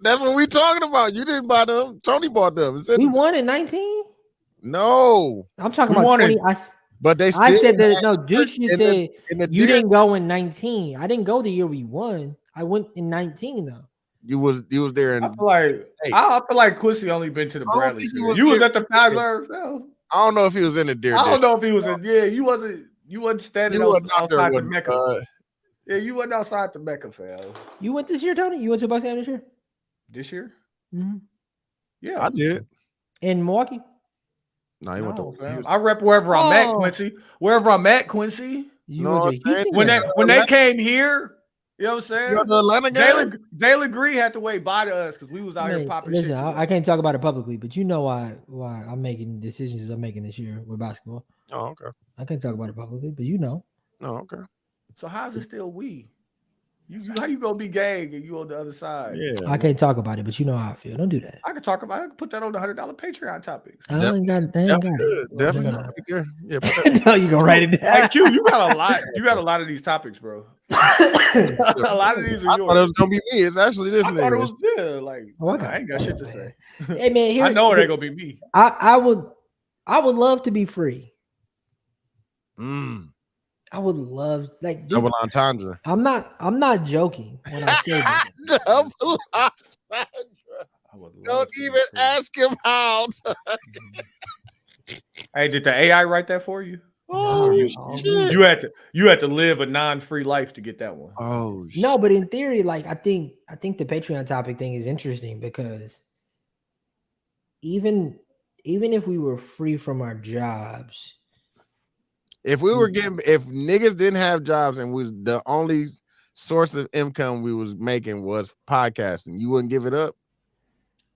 That's what we talking about. You didn't buy them. Tony bought them. We won in 19? No. I'm talking about 20. But they still I said that no, Duke said you didn't go in 19. I didn't go the year we won. I went in 19 though. You was there in I feel like Quincy only been to the Bradley. You was at the Fiserv. I don't know if he was in the Deer. I don't know if he was in. Yeah, you wasn't standing outside the Mecca. Yeah, you wasn't outside the Mecca, fam. You went this year, Tony? You went to Bucks game this year? This year? Mm-hmm. Yeah, I did. In Milwaukee? No, he went to. I rep wherever I'm at, Quincy. Wherever I'm at, Quincy. When they came here, you know what I'm saying? Jalen Green had to wait by to us because we was out here popping shit. Listen, I can't talk about it publicly, but you know why I'm making decisions I'm making this year with basketball. Oh, okay. I can't talk about it publicly, but you know. Oh, okay. So how's it still we? How you gonna be gang and you on the other side? Yeah, I can't talk about it, but you know how I feel. Don't do that. I can put that on the $100 Patreon topics. I ain't got it. Definitely. Yeah, no, you gonna write it down. Hey, Q, you got a lot. You got a lot of these topics, bro. A lot of these are yours. I thought it was gonna be me. It's actually this nigga. I thought it was I ain't got shit to say. Hey man, I know it ain't gonna be me. I would love to be free. I would love double entendre. I'm not joking when I say that. Double entendre. Don't even ask him how. Hey, did the AI write that for you? Oh, shit. You had to live a non-free life to get that one. Oh no, but in theory, like I think the Patreon topic thing is interesting because even if we were free from our jobs, If niggas didn't have jobs and was the only source of income we was making was podcasting, you wouldn't give it up?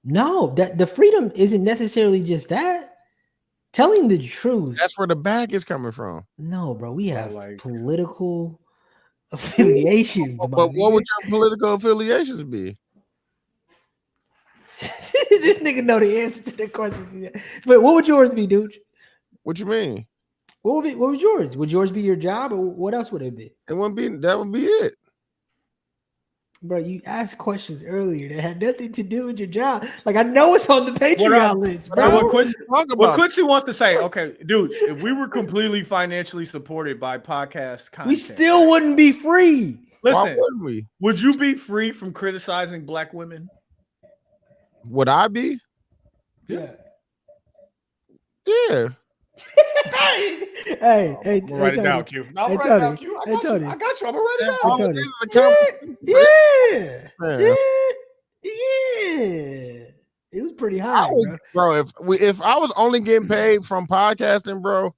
no, that the freedom isn't necessarily just that. Telling the truth. That's where the bag is coming from. No, bro, we have like- political affiliations. But what would your political affiliations be? This nigga know the answer to the question. But what would yours be, dude? What you mean? What would yours? Would yours be your job, or what else would it be? It wouldn't be. That would be it. Bro, you asked questions earlier that had nothing to do with your job. Like, I know it's on the Patreon list, bro. What Quincy wants to say, okay, dude, if we were completely financially supported by podcast content, We still wouldn't be free. Why listen, wouldn't we? would you be free from criticizing black women? Would I be? Yeah. Yeah. hey, I'm gonna write it down, Q. No, I'm Hey, gonna write it down, Tony. Q. I Hey, got you. Tony. I got you. I'm gonna write it down. Hey, Tony. This is a Yeah. It was pretty high, bro. If I was only getting paid from podcasting, bro,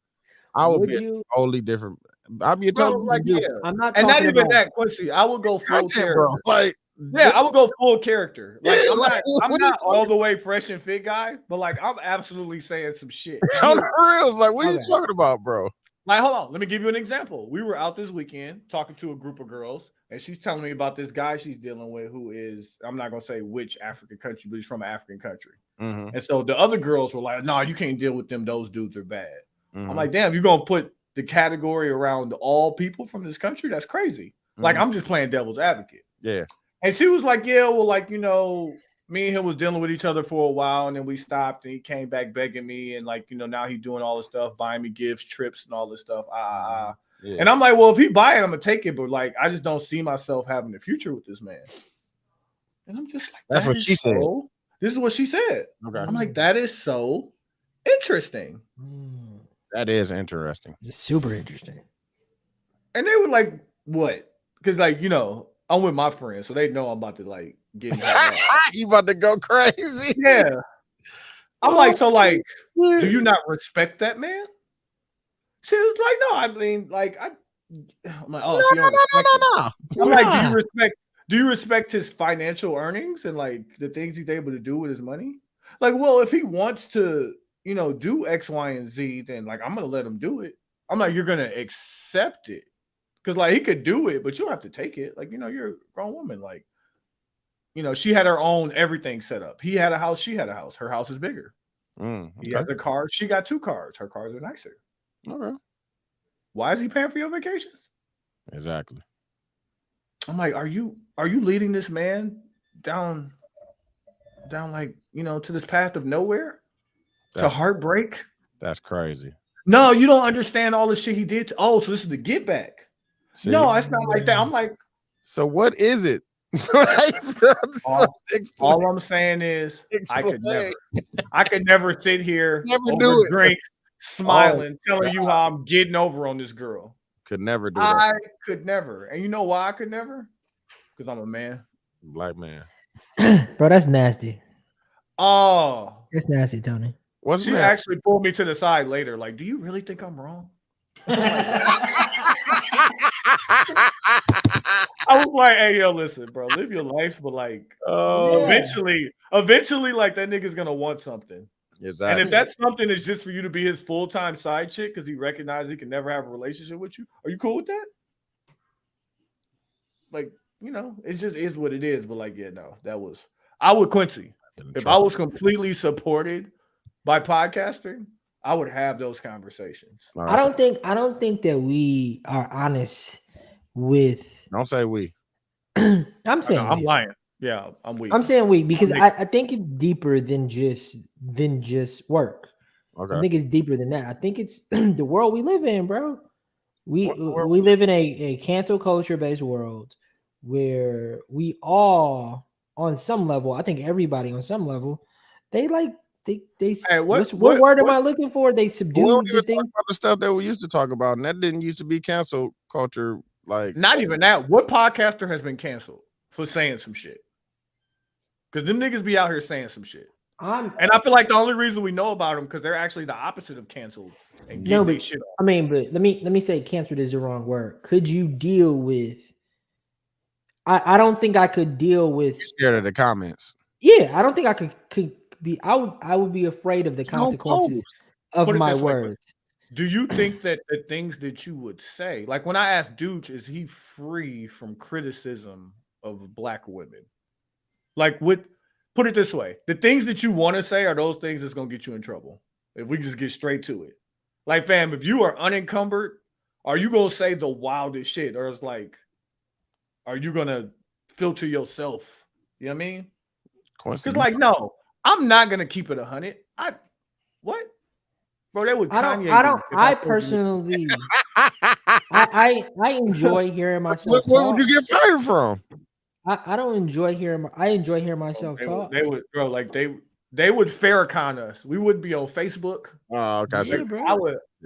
I would Would be you? totally different. I'd be a Bro, total like, dude. yeah. I'm not And not talking even about- that, Quincy. I would go full Content, character. bro. Like, Yeah, I would go full character. Like, Yeah, I'm like, not, I'm what are you not all the way fresh and fit guy, but like I'm absolutely saying some shit. on the reals, like, what are you Okay. talking about, bro? Like, hold on, let me give you an example. We were out this weekend talking to a group of girls, and she's telling me about this guy she's dealing with who is, I'm not gonna say which African country, but he's from an African country. Mm-hmm. And so the other girls were like, no, you can't deal with them, those dudes are bad. Mm-hmm. I'm like, damn, you're gonna put the category around all people from this country? That's crazy. Like, I'm just playing devil's advocate. yeah. And she was like, yeah, well, like, you know, me and him was dealing with each other for a while, and then we stopped, and he came back begging me, and like, you know, now he's doing all this stuff, buying me gifts, trips, and all this stuff. Yeah. And I'm like, well, if he buy it, I'm gonna take it, but like, I just don't see myself having a future with this man. And I'm just like, That's that what is she said. so- This is what she said. Okay. I'm like, that is so interesting. That is interesting. It's super interesting. And they were like, what? Because like, you know, I'm with my friends, so they know I'm about to like get in that. You about to go crazy? Yeah. I'm like, so like, do you not respect that man? She was like, no, I mean, like, I'm like, oh, if you don't respect him. I'm like, do you respect his financial earnings and like the things he's able to do with his money? Like, well, if he wants to, you know, do X, Y, and Z, then like I'm gonna let him do it. I'm like, you're gonna accept it. Because like he could do it, but you don't have to take it. Like, you know, you're a grown woman. Like, you know, she had her own everything set up. He had a house, she had a house. Her house is bigger. He has a car, she got 2 cars. Her cars are nicer. Okay. Why is he paying for your vacations? Exactly. I'm like, are you leading this man down like, you know, to this path of nowhere? To heartbreak? That's crazy. No, you don't understand all the shit he did. So this is the get back. See? No, it's not like that. I'm like, So what is it? all I'm saying is I could never sit here over drinks, smiling, telling you how I'm getting over on this girl. Could never do that. I could never. And you know why I could never? Because I'm a man. Black man. Bro, that's nasty. Oh, That's nasty, Tony. What's she that? actually pulled me to the side later. Like, do you really think I'm wrong? I was like, hey, yo, listen, bro, live your life, but like, eventually, like that nigga's gonna want something. Exactly. And if that something is just for you to be his full-time side chick because he recognizes he can never have a relationship with you, are you cool with that? Like, you know, it just is what it is. But like, yeah, no, I would Quincy. If I was completely supported by podcasting, I would have those conversations. I don't think that we are honest with. Don't say we. I'm saying I'm we. lying. Yeah, I'm weak. I'm saying we because I think it's deeper than just work. Okay. I think it's deeper than that. I think it's the world we live in, bro. We live in a cancel culture based world where we all, on some level, I think everybody on some level, they Hey, what word am I looking for? They We subdue don't the even things. talk about the stuff that we used to talk about, and that didn't used to be cancel culture. Like, Not even that. What podcaster has been canceled for saying some shit? Because them niggas be out here saying some shit. And I feel like the only reason we know about them because they're actually the opposite of canceled and No, getting their but shit off. I mean, but let me say canceled is the wrong word. Could you deal with? I don't think I could deal with. You're scared of the comments. Yeah, I don't think I could be. I would be afraid of the Don't consequences post. of Put it my this way, words. do you think that the things that you would say, like when I asked Dooch, is he free from criticism of black women? Like, put it this way: the things that you want to say are those things that's gonna get you in trouble. If we just get straight to it, like, fam, if you are unencumbered, are you gonna say the wildest shit, or it's like, are you gonna filter yourself? You know what I mean? Because, like, no, I'm not gonna keep it 100. What? Bro, that would Kanye. I personally, I enjoy hearing myself Where talk. would you get fired from? I don't enjoy hearing. I enjoy hearing myself talk. They would, bro. Like they would Farrakhan us. We wouldn't be on Facebook. Oh, okay. Yeah, bro.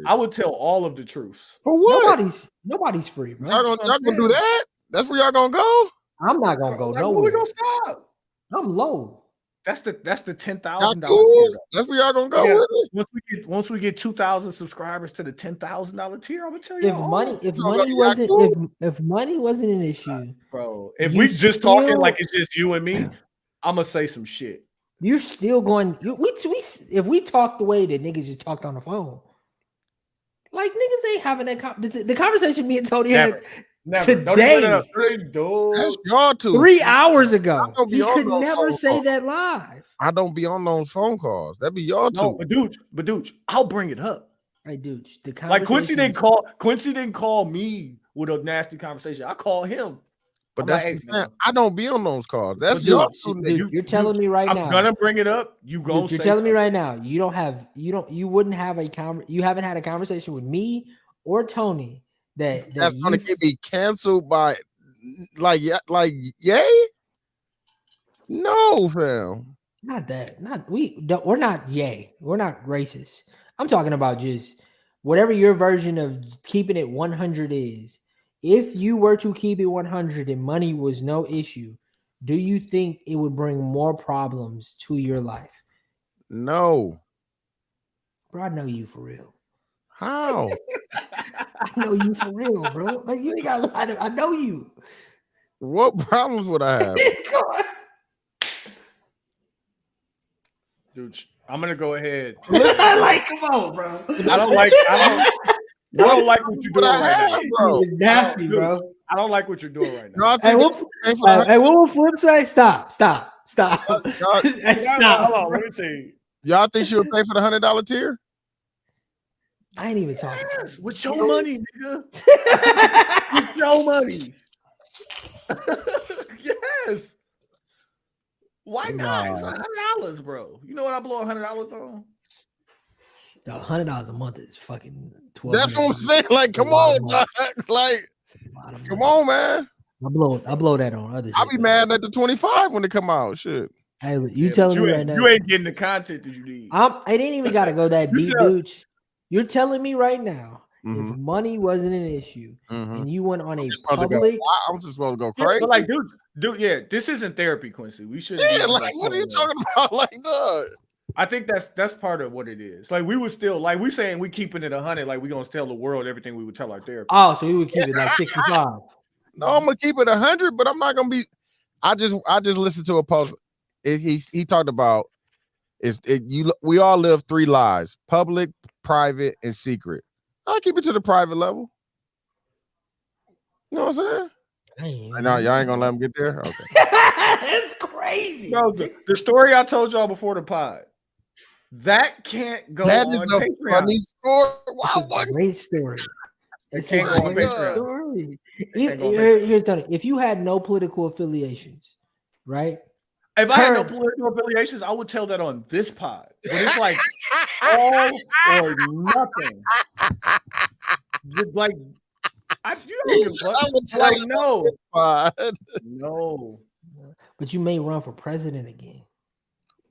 I would tell all of the truths. For what? Nobody's free, bro. Y'all gonna do that? That's where y'all gonna go? I'm not gonna go Like, nowhere. we gonna stop? I'm low. That's the Y'all $10,000. cool? That's where y'all gonna go Yeah. with it? Once we get 2,000 subscribers to the $10,000 tier, I'm gonna tell you. If money wasn't an issue, bro. If you we just talking still- like it's just you and me, I'm gonna say some shit. you're still going. If we talk the way that niggas just talked on the phone, like niggas ain't having that the conversation me and Tony had Never. today. That's y'all two. 3 hours ago. I don't be You on could those never phone say calls. that live. I don't be on those phone calls. That be y'all No, two. but dude, I'll bring it up. Right, dude. The Like Quincy didn't conversations- call me with a nasty conversation. I call him. But I'm that's like, what hey, I'm saying. man. I don't be on those calls. That's Dude, y'all two. dude, you're telling me right I'm now. gonna bring it up. You gonna Dude, you're say telling me something. right now. You wouldn't have you haven't had a conversation with me or Tony That's gonna you- get me canceled by like yay? No, fam. Not that. We're not yay. We're not racist. I'm talking about just whatever your version of keeping it 100 is. If you were to keep it 100 and money was no issue, do you think it would bring more problems to your life? No. Bro, I know you for real. How? I know you for real, bro. Like you ain't got a lot of. I know you. What problems would I have? Come on. Dude, I'm gonna go ahead. Like, come on, bro. I don't like what you're doing right now. bro? It's nasty, bro. I don't like what you're doing right No, now. I Hey, think what will Flip say? Stop. y'all, Hey, Hold stop. on, let me tell you. y'all think she would pay for the $100 tier? I ain't even talking. Yes, with your money, nigga. With your money. Yes. Why not? It's $100, bro. You know what I blow $100 on? $100 a month is fucking $1,200. That's what I'm saying. Like, come on, dog. Like, come on, man. I blow that on other shit. I'll be though. mad at the 25 when they come out. Shit. Hey, you Yeah, but telling me you right ain't- now? You ain't getting the content that you need. I didn't even gotta go that You deep, tell- dude. You're telling me right now, if Mhm. money wasn't an issue Mhm. and you went on a I'm just supposed to go- public, I'm just supposed to go Yeah, crazy. but like, dude, yeah, this isn't therapy, Quincy. We shouldn't. be Yeah, on like, that what are you tone. talking about? Like, dog. I think that's part of what it is. Like, we would still like we saying we keeping it 100. Like, we gonna tell the world everything we would tell our therapist. oh, so we would keep it like 65. No, I'm gonna keep it 100, but I'm not gonna be. I just listened to a post. He talked about we all live 3 lives: public, private, and secret. I'll keep it to the private level. You know what I'm saying? I know y'all ain't gonna let him get there. Okay. That's crazy. Bro, the story I told y'all before the pod, that can't go That on is a Patreon. funny story. It's Wow, a great story. It It's can't a go on great Patreon. story. can't go on Here's Tony. If you had no political affiliations, right? If I had no Current- political affiliations, I would tell that on this pod. But it's like all or nothing. Like, you don't give a I would fuck. tell Like, him no, fine. no. But you may run for president again.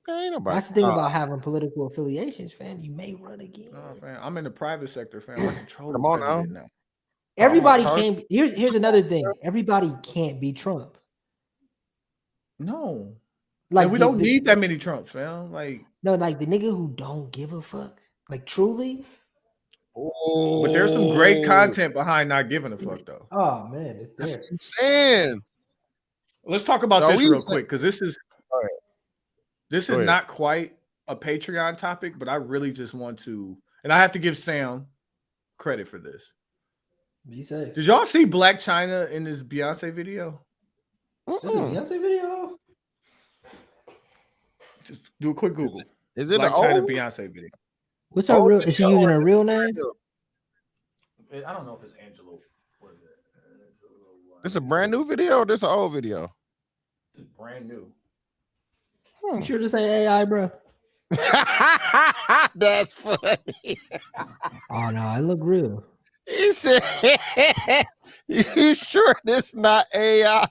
Ain't nobody. That's the thing about having political affiliations, fam. You may run again. No, fam, I'm in the private sector, fam. I control Come the on now. president now. Everybody Tony- can't. Here's another thing. Everybody can't be Trump. No, Like and we don't need that many Trumps, man. Like, no, like the nigga who don't give a fuck, like truly. but there's some great content behind not giving a fuck, though. Oh man, it's That's there. what I'm saying. Let's talk about So this we real say- quick because this is Go ahead. not quite a Patreon topic, but I really just want to, and I have to give Sam credit for this. Be safe. Did y'all see Black China in this Beyonce video? That's a Beyonce video. Just do a quick Google. Is it Black an China old? Beyonce video. What's her old real? Is she video using or her is real it name? brand new? I don't know if it's Angelo. What is it? This a brand new video or this an old video? It's brand new. You sure this ain't AI, bro? That's funny. Oh no, it look real. He said, "You sure this not AI?"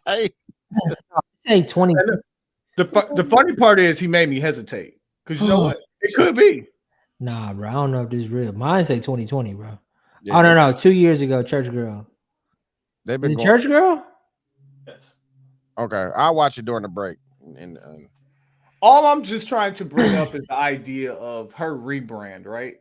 Say 20. The funny part is he made me hesitate because you know what? It could be. Nah, bro. I don't know if this is real. Mine say 2020, bro. Yeah, Oh no, 2 years ago, Church Girl. They've Is been it going, Church Girl? okay. I'll watch it during the break. And All I'm just trying to bring up is the idea of her rebrand, right?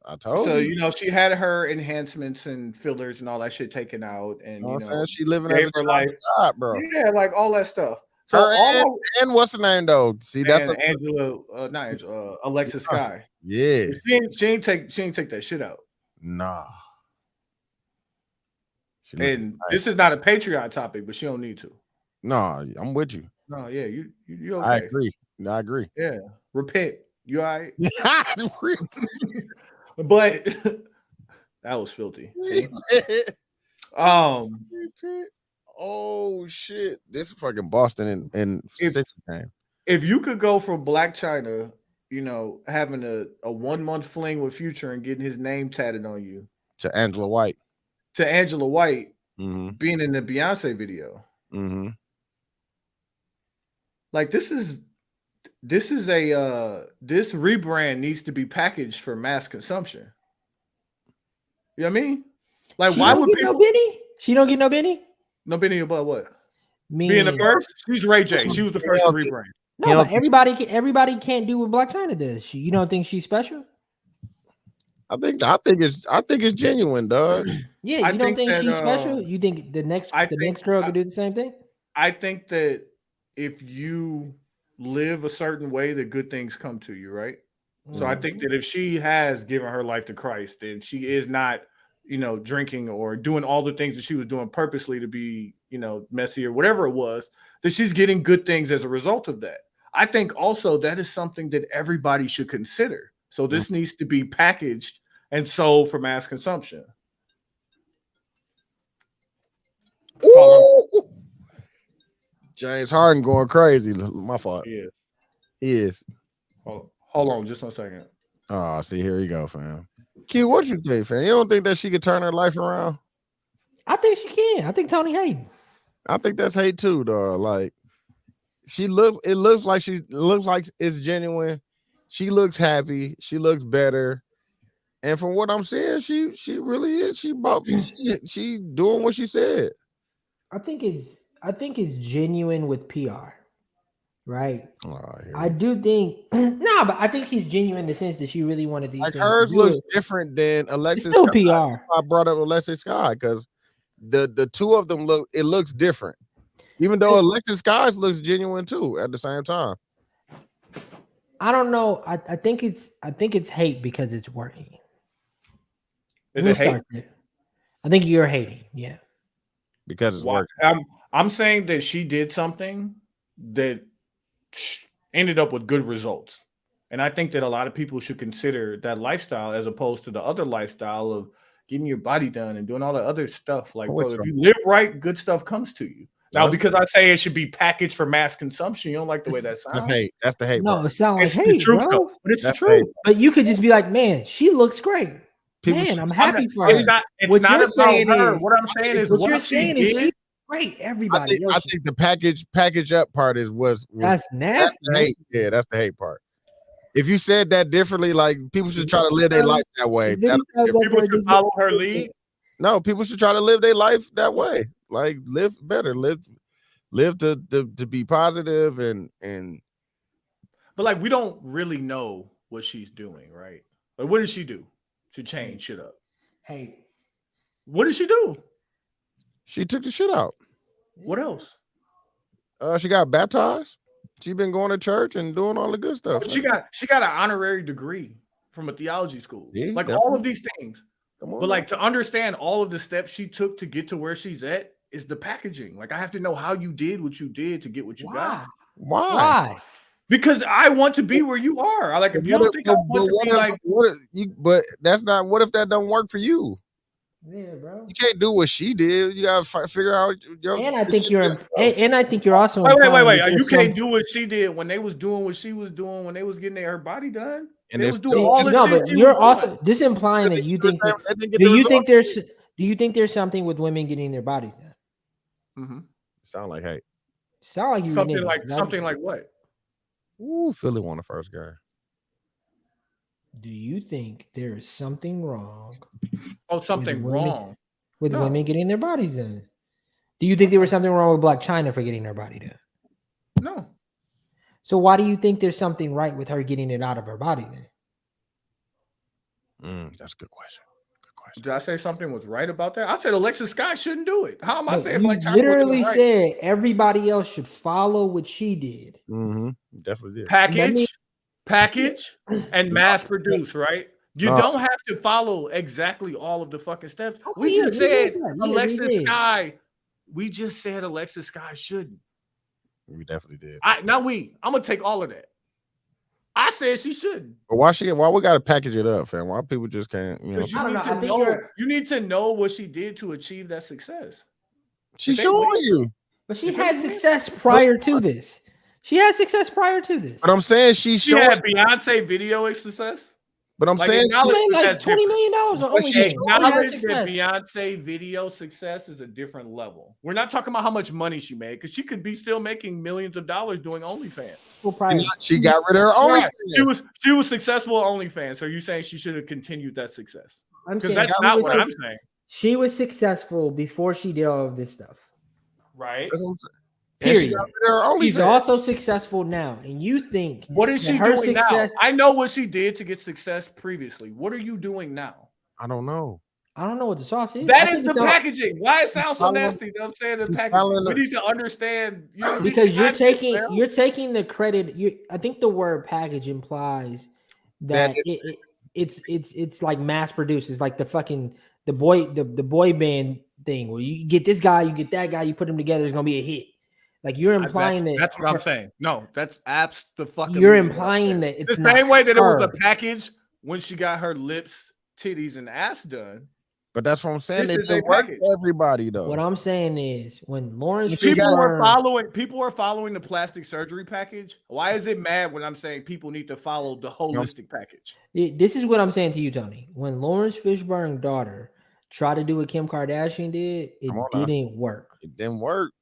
I told So you. you know she had her enhancements and fillers and all that shit taken out, and You know what you I'm know saying? She living gave as a her child life. of God, bro. Yeah, like all that stuff. So Her all and what's the name though? See, that's and Angela, not Angela, Alexa Sky. yeah. She ain't take that shit out. Nah. She looking And nice. this is not a Patreon topic, but she don't need to. Nah, I'm with you. No, yeah, you okay? I agree. I agree. Yeah, repent. You all right? But that was filthy. See? Oh shit! This is fucking Boston in If- 6 game. If you could go from Black China, you know, having a 1 month fling with Future and getting his name tatted on you, To Angela White. to Angela White Mm-hmm. being in the Beyonce video, Mm-hmm. like this is a this rebrand needs to be packaged for mass consumption. You know what I mean? Like, She why don't would get people no Benny? She don't get no Benny? no Benny about what? Me Being the first? She's Ray J. She was the first to Yeah. rebrand. No, but everybody can't do what Black China does. You don't think she's special? I think it's genuine, dog. Yeah, I you don't think think that, she's special? You think the next girl could do the same thing? I think that if you live a certain way, that good things come to you, right? So I think that if she has given her life to Christ and she is not, you know, drinking or doing all the things that she was doing purposely to be, you know, messy or whatever it was, that she's getting good things as a result of that. I think also that is something that everybody should consider. So this needs to be packaged and sold for mass consumption. Ooh. James Harden going crazy. My fault. Yeah. He is. Hold on just 1 second. Oh, see, here you go, fam. Q, what you think, fam? You don't think that she could turn her life around? I think she can. I think Tony Hayden. I think that's hate too, dog. Like it looks like it's genuine. She looks happy. She looks better. And from what I'm seeing, she really is. She doing what she said. I think it's genuine with PR, right? Oh, I do think no, but I think she's genuine in the sense that she really wanted these like things. hers to do looks it. different than It's Alexis. still Sky. PR. I brought up Alexis Sky because the two of them looks different. Even though Alexis Skies looks genuine too at the same time. I don't know. I think it's hate because it's working. Is We'll it hate? start there. I think you're hating. Yeah. Because it's Why- working. I'm saying that she did something that ended up with good results. And I think that a lot of people should consider that lifestyle as opposed to the other lifestyle of getting your body done and doing all the other stuff. Like, bro, if you live right, good stuff comes to you. Now, because I say it should be packaged for mass consumption, you don't like the way that The sounds. hate. That's the hate. No, part. it sounds like It's the hate, truth, bro. though. But it's the That's truth. hate. But you could just be like, man, she looks great. People Man, should- I'm happy for her. It's not What about you're saying her. is- What I'm saying is what what you're she saying is did. she's great. Everybody I else. think the package up part is was That's that's nasty. the hate. Yeah, that's the hate part. If you said that differently, like people should try to live their life that way. This video sounds like People they're should just- follow her lead. No, people should try to live their life that way. Like live better, live to be positive and But like, we don't really know what she's doing, right? Like, what did she do to change shit up? Hey, What did she do? She took the shit out. What else? She got baptized. She been going to church and doing all the good stuff. She got an honorary degree from a theology school. Yeah, like definitely. all of these things. Come on, But like, to understand all of the steps she took to get to where she's at is the packaging. Like, I have to know how you did what you did to get what you got. why? Because I want to be where you are. Like, if you don't think I want to be like, but that's not. What if that don't work for you? Yeah, bro. You can't do what she did. You gotta figure out. And I think you're. And I think you're also. Wait. You can't do what she did when they was doing what she was doing when they was getting her body done. And they was doing all this no, shit. but you're also this implying that you think. Do you think there's something with women getting their bodies done? Mm-hmm. Sound like hate. Sound like you something like what? Ooh, Philly won the first game. Do you think there is something wrong? Oh, something wrong with women getting their bodies done? Do you think there was something wrong with Blac Chyna for getting her body done? No. So why do you think there's something right with her getting it out of her body then? That's a good question. Did I say something was right about that? I said Alexis Sky shouldn't do it. How am I saying Blac Chyna literally said everybody else should follow what she did? Mm-hmm. Definitely did. Package and mass produce, right? You don't have to follow exactly all of the fucking steps. We just said Alexis Sky. We just said Alexis Sky shouldn't. We definitely did. I'm gonna take all of that. I said she shouldn't. But why we gotta package it up, fam? Why people just can't, you know? You need to know what she did to achieve that success. She's showing you. But she had success prior to this. She had success prior to this. But I'm saying she had Beyonce video success. But I'm saying she made like $20 million on OnlyFans. Acknowledge that Beyonce video success is a different level. We're not talking about how much money she made, because she could be still making millions of dollars doing OnlyFans. She got rid of her OnlyFans. She was successful at OnlyFans. So you're saying she should have continued that success? Because that's not what I'm saying. She was successful before she did all of this stuff. Right. Period. She's also successful now, and you think what is she doing now? I know what she did to get success previously. What are you doing now? I don't know. I don't know what the sauce is. That is the packaging. Why it sounds so nasty? You know what I'm saying? The packaging. We need to understand. Because you're taking the credit. I think the word package implies that it's like mass produced. It's like the fucking the boy band thing where you get this guy, you get that guy, you put them together, it's gonna be a hit. Like you're implying that's what I'm saying. No, that's fucking. You're implying that it's the same way that it was a package when she got her lips, titties, and ass done. But that's what I'm saying. They didn't work for everybody though. What I'm saying is when Lawrence people were following the plastic surgery package. Why is it mad when I'm saying people need to follow the holistic package? This is what I'm saying to you, Tony. When Lawrence Fishburne's daughter tried to do what Kim Kardashian did, it didn't work. It didn't work.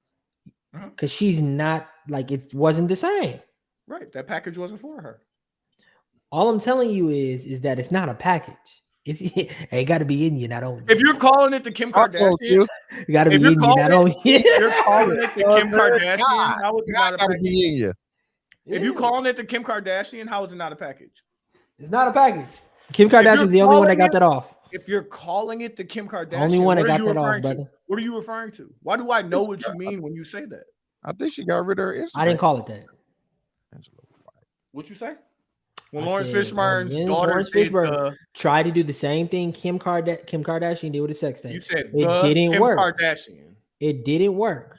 Because she's not like it wasn't the same. Right. That package wasn't for her. All I'm telling you is that it's not a package. It got to be in you, not on you. If you're calling it the Kim Kardashian, it got to be in you, not on you. If you're calling it the Kim Kardashian, how is it not a package? Be in you. If you're calling it the Kim Kardashian, how is it not a package? It's not a package. Kim Kardashian's the only one that got that off. If you're calling it the Kim Kardashian, only one that got that off, brother. What are you referring to? Why do I know what you mean when you say that? I think she got rid of her Instagram. I didn't call it that. What'd you say? When Lawrence Fishburne's daughter tried to do the same thing Kim Kardashian did with a sex tape. You said it didn't Kim work. Kardashian. It didn't work.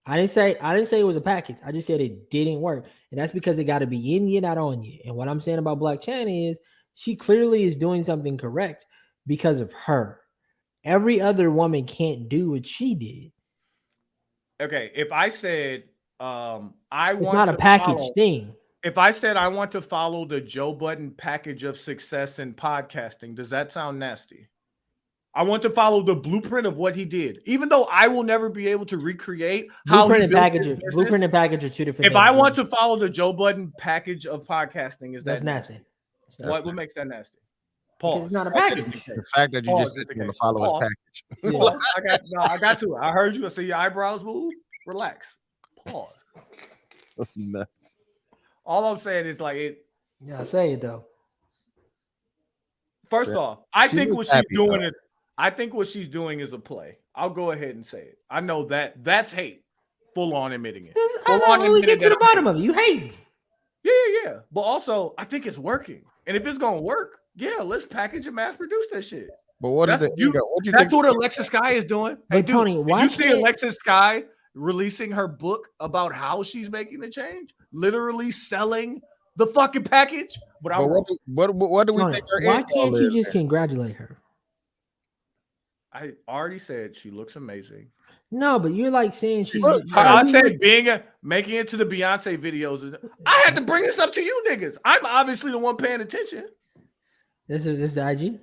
I didn't say it was a package. I just said it didn't work, and that's because it got to be in you, not on you. And what I'm saying about Blac Chyna is she clearly is doing something correct because of her. Every other woman can't do what she did. Okay, if I said it's not a package thing. If I said I want to follow the Joe Budden package of success in podcasting, does that sound nasty? I want to follow the blueprint of what he did, even though I will never be able to recreate blueprint and package are two different things. If I want to follow the Joe Budden package of podcasting, that's nasty. What makes that nasty? Pause. It's not a package. The fact that you just said you want to follow his package. Yeah. I got to. I heard you. I see your eyebrows move. Relax. Pause. Nuts. All I'm saying is like it. Yeah, say it though. First Yeah. off, I She think was what she's happy, doing though. is I think what she's doing is a play. I'll go ahead and say it. I know that's hate. Full on admitting it. I Full on know we admitting get to that the I'm bottom of it. You hate me. Yeah. But also, I think it's working. And if it's gonna work, yeah, let's package and mass produce that shit. But what is That's the you- ego? What do you That's think? what Alexa Sky is doing. Hey, But dude, Tony, did why you see can't- Alexa Sky releasing her book about how she's making the change? Literally selling the fucking package. But But what do we Tony, think her why ego can't you is just then? congratulate her? I already said she looks amazing. No, but you're like saying she's. Look, I you- said making it to the Beyonce videos. I had to bring this up to you niggas. I'm obviously the one paying attention. This is the IG.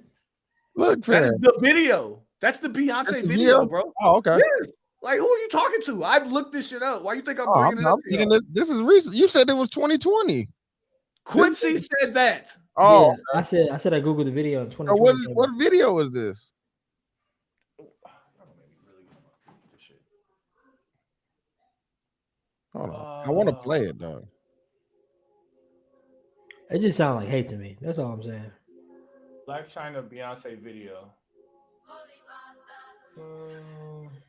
Look, That fam. is the video. That's the Beyonce That's the video, video? bro. Oh, okay. Yes. Like, who are you talking to? I've looked this shit up. Why you think I'm Oh, bringing it up? I'm thinking this is recent. You said it was 2020. Quincy said that. Oh, Yeah, I said I googled the video in so 2020. what video is this? Hold on. I want to play it though. It just sounds like hate to me. That's all I'm saying. Black China Beyonce video.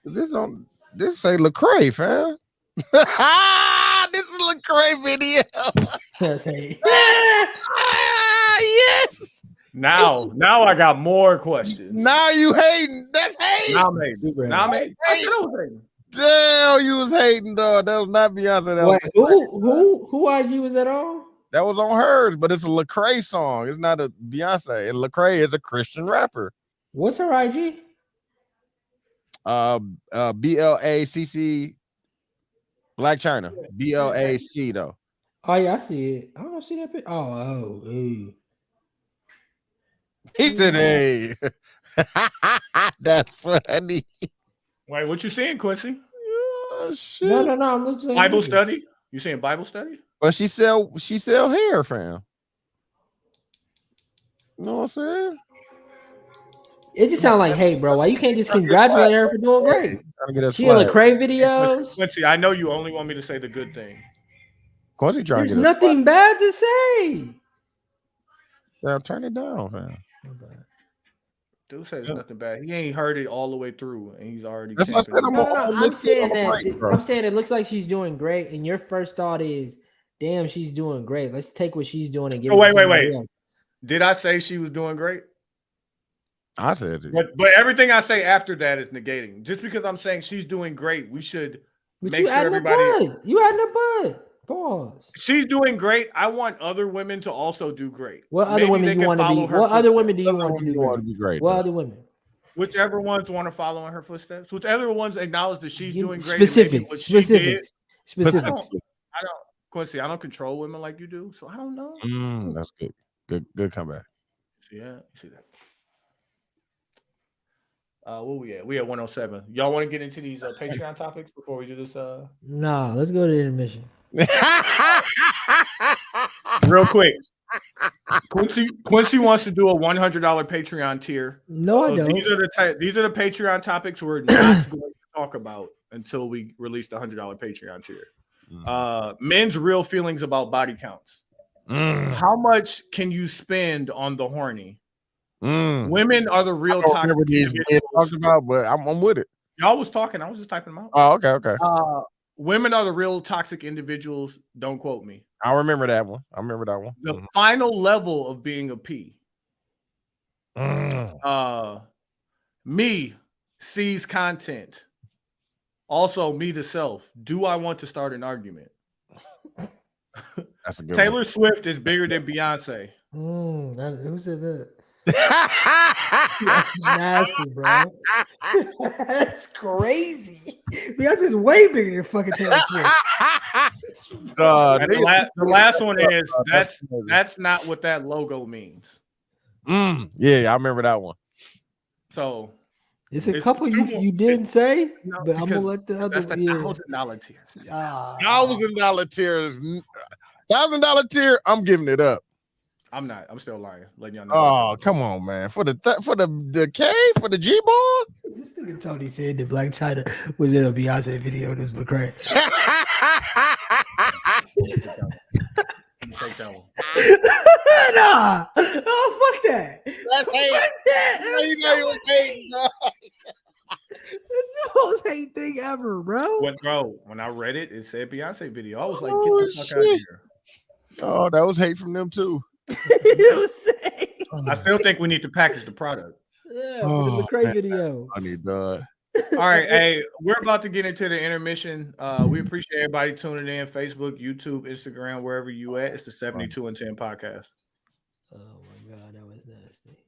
This say Lecrae, fam. This is Lecrae video. That's hate. Yes. Now I got more questions. Now you hating. That's hate. Now I'm hating. Super Now I'm hate. hating. I said I was hating. Damn, you was hating, dog. That was not Beyonce. That Wait, was who IG was that on? that was on hers, but it's a Lecrae song. It's not a Beyonce. And Lecrae is a Christian rapper. What's her IG? BLACC Black China. BLAC though. Oh yeah, I see it. I don't see that picture. Oh, ooh. He said, "Hey, that's funny." Wait, what you seeing, Quincy? Oh, shit. No. I'm looking. Bible study? You saying Bible study? But she sell hair, fam. You know what I'm saying? It just sounds like hate, bro. Why you can't just congratulate her for doing great? Trying to get us She in flag. Lecrae videos. Quincy, I know you only want me to say the good thing. Quincy trying There's to get us nothing bad to say. flag. Turn it down, fam. Dude says nothing bad. He ain't heard it all the way through, and he's already. That's what I said. camping. No. I'm Let's saying get on that. break, bro. I'm saying it looks like she's doing great, and your first thought is, "Damn, she's doing great. Let's take what she's doing and give." Oh, it to wait. somebody else." Did I say she was doing great? I said it. But everything I say after that is negating. Just because I'm saying she's doing great, we should But make you sure adding everybody. a bud. You adding a bud. Pause. She's doing great. I want other women to also do great. What other Maybe women they you can want to be? follow her What other footsteps. women do you want to do? You want to Great? be great. What though. other women? Whichever ones want to follow in her footsteps. Whichever ones acknowledge that she's doing great. and Specific. maybe what she did. Specifics. I don't, Quincy, I don't control women like you do, so I don't know. That's good. Good comeback. Yeah, see that. Where we at? We at 107. Y'all want to get into these Patreon topics before we do this? Nah, let's go to the intermission. Real quick. Quincy wants to do a $100 Patreon tier. No, I So don't. these are the Patreon topics we're not going to talk about until we release the $100 Patreon tier. Men's real feelings about body counts. How much can you spend on the horny? Women are the real I don't toxic. remember these men talked about, but I'm with it. Y'all was talking. I was just typing them out. Oh, okay. Women are the real toxic individuals. Don't quote me. I remember that one. The final level of being a P. Me sees content. Also, me to self. Do I want to start an argument? That's a good Taylor Swift is bigger than Beyonce. Who said that? That's nasty, bro. That's crazy. Beyonce's way bigger than fucking Taylor Swift. And the last one is that's not what that logo means. Yeah, I remember that one. So It's a couple you didn't say, No, but I'm gonna because let the other. that's the $1,000 tier. $1,000 tiers, $1,000 tier. I'm giving it up. I'm not. I'm still lying. Letting y'all know. Oh, come on, man. For the K, for the G ball. This nigga Tony said that Black China was in a Beyonce video. This look great. take that one. Nah. Oh, fuck that. That's hate. Fuck that. You know you was hating, bro. It's the most hate thing ever, bro. What, bro? When I read it, it said Beyonce video. I was like, Oh, get the fuck out of shit. here. Oh, that was hate from them too. It was hate. I still think we need to package the product. Yeah, for the McCray video. Funny, dog. All right, hey, we're about to get into the intermission. We appreciate everybody tuning in. Facebook, YouTube, Instagram, wherever you at. It's the 72 and 10 podcast. Oh my god, that was nasty.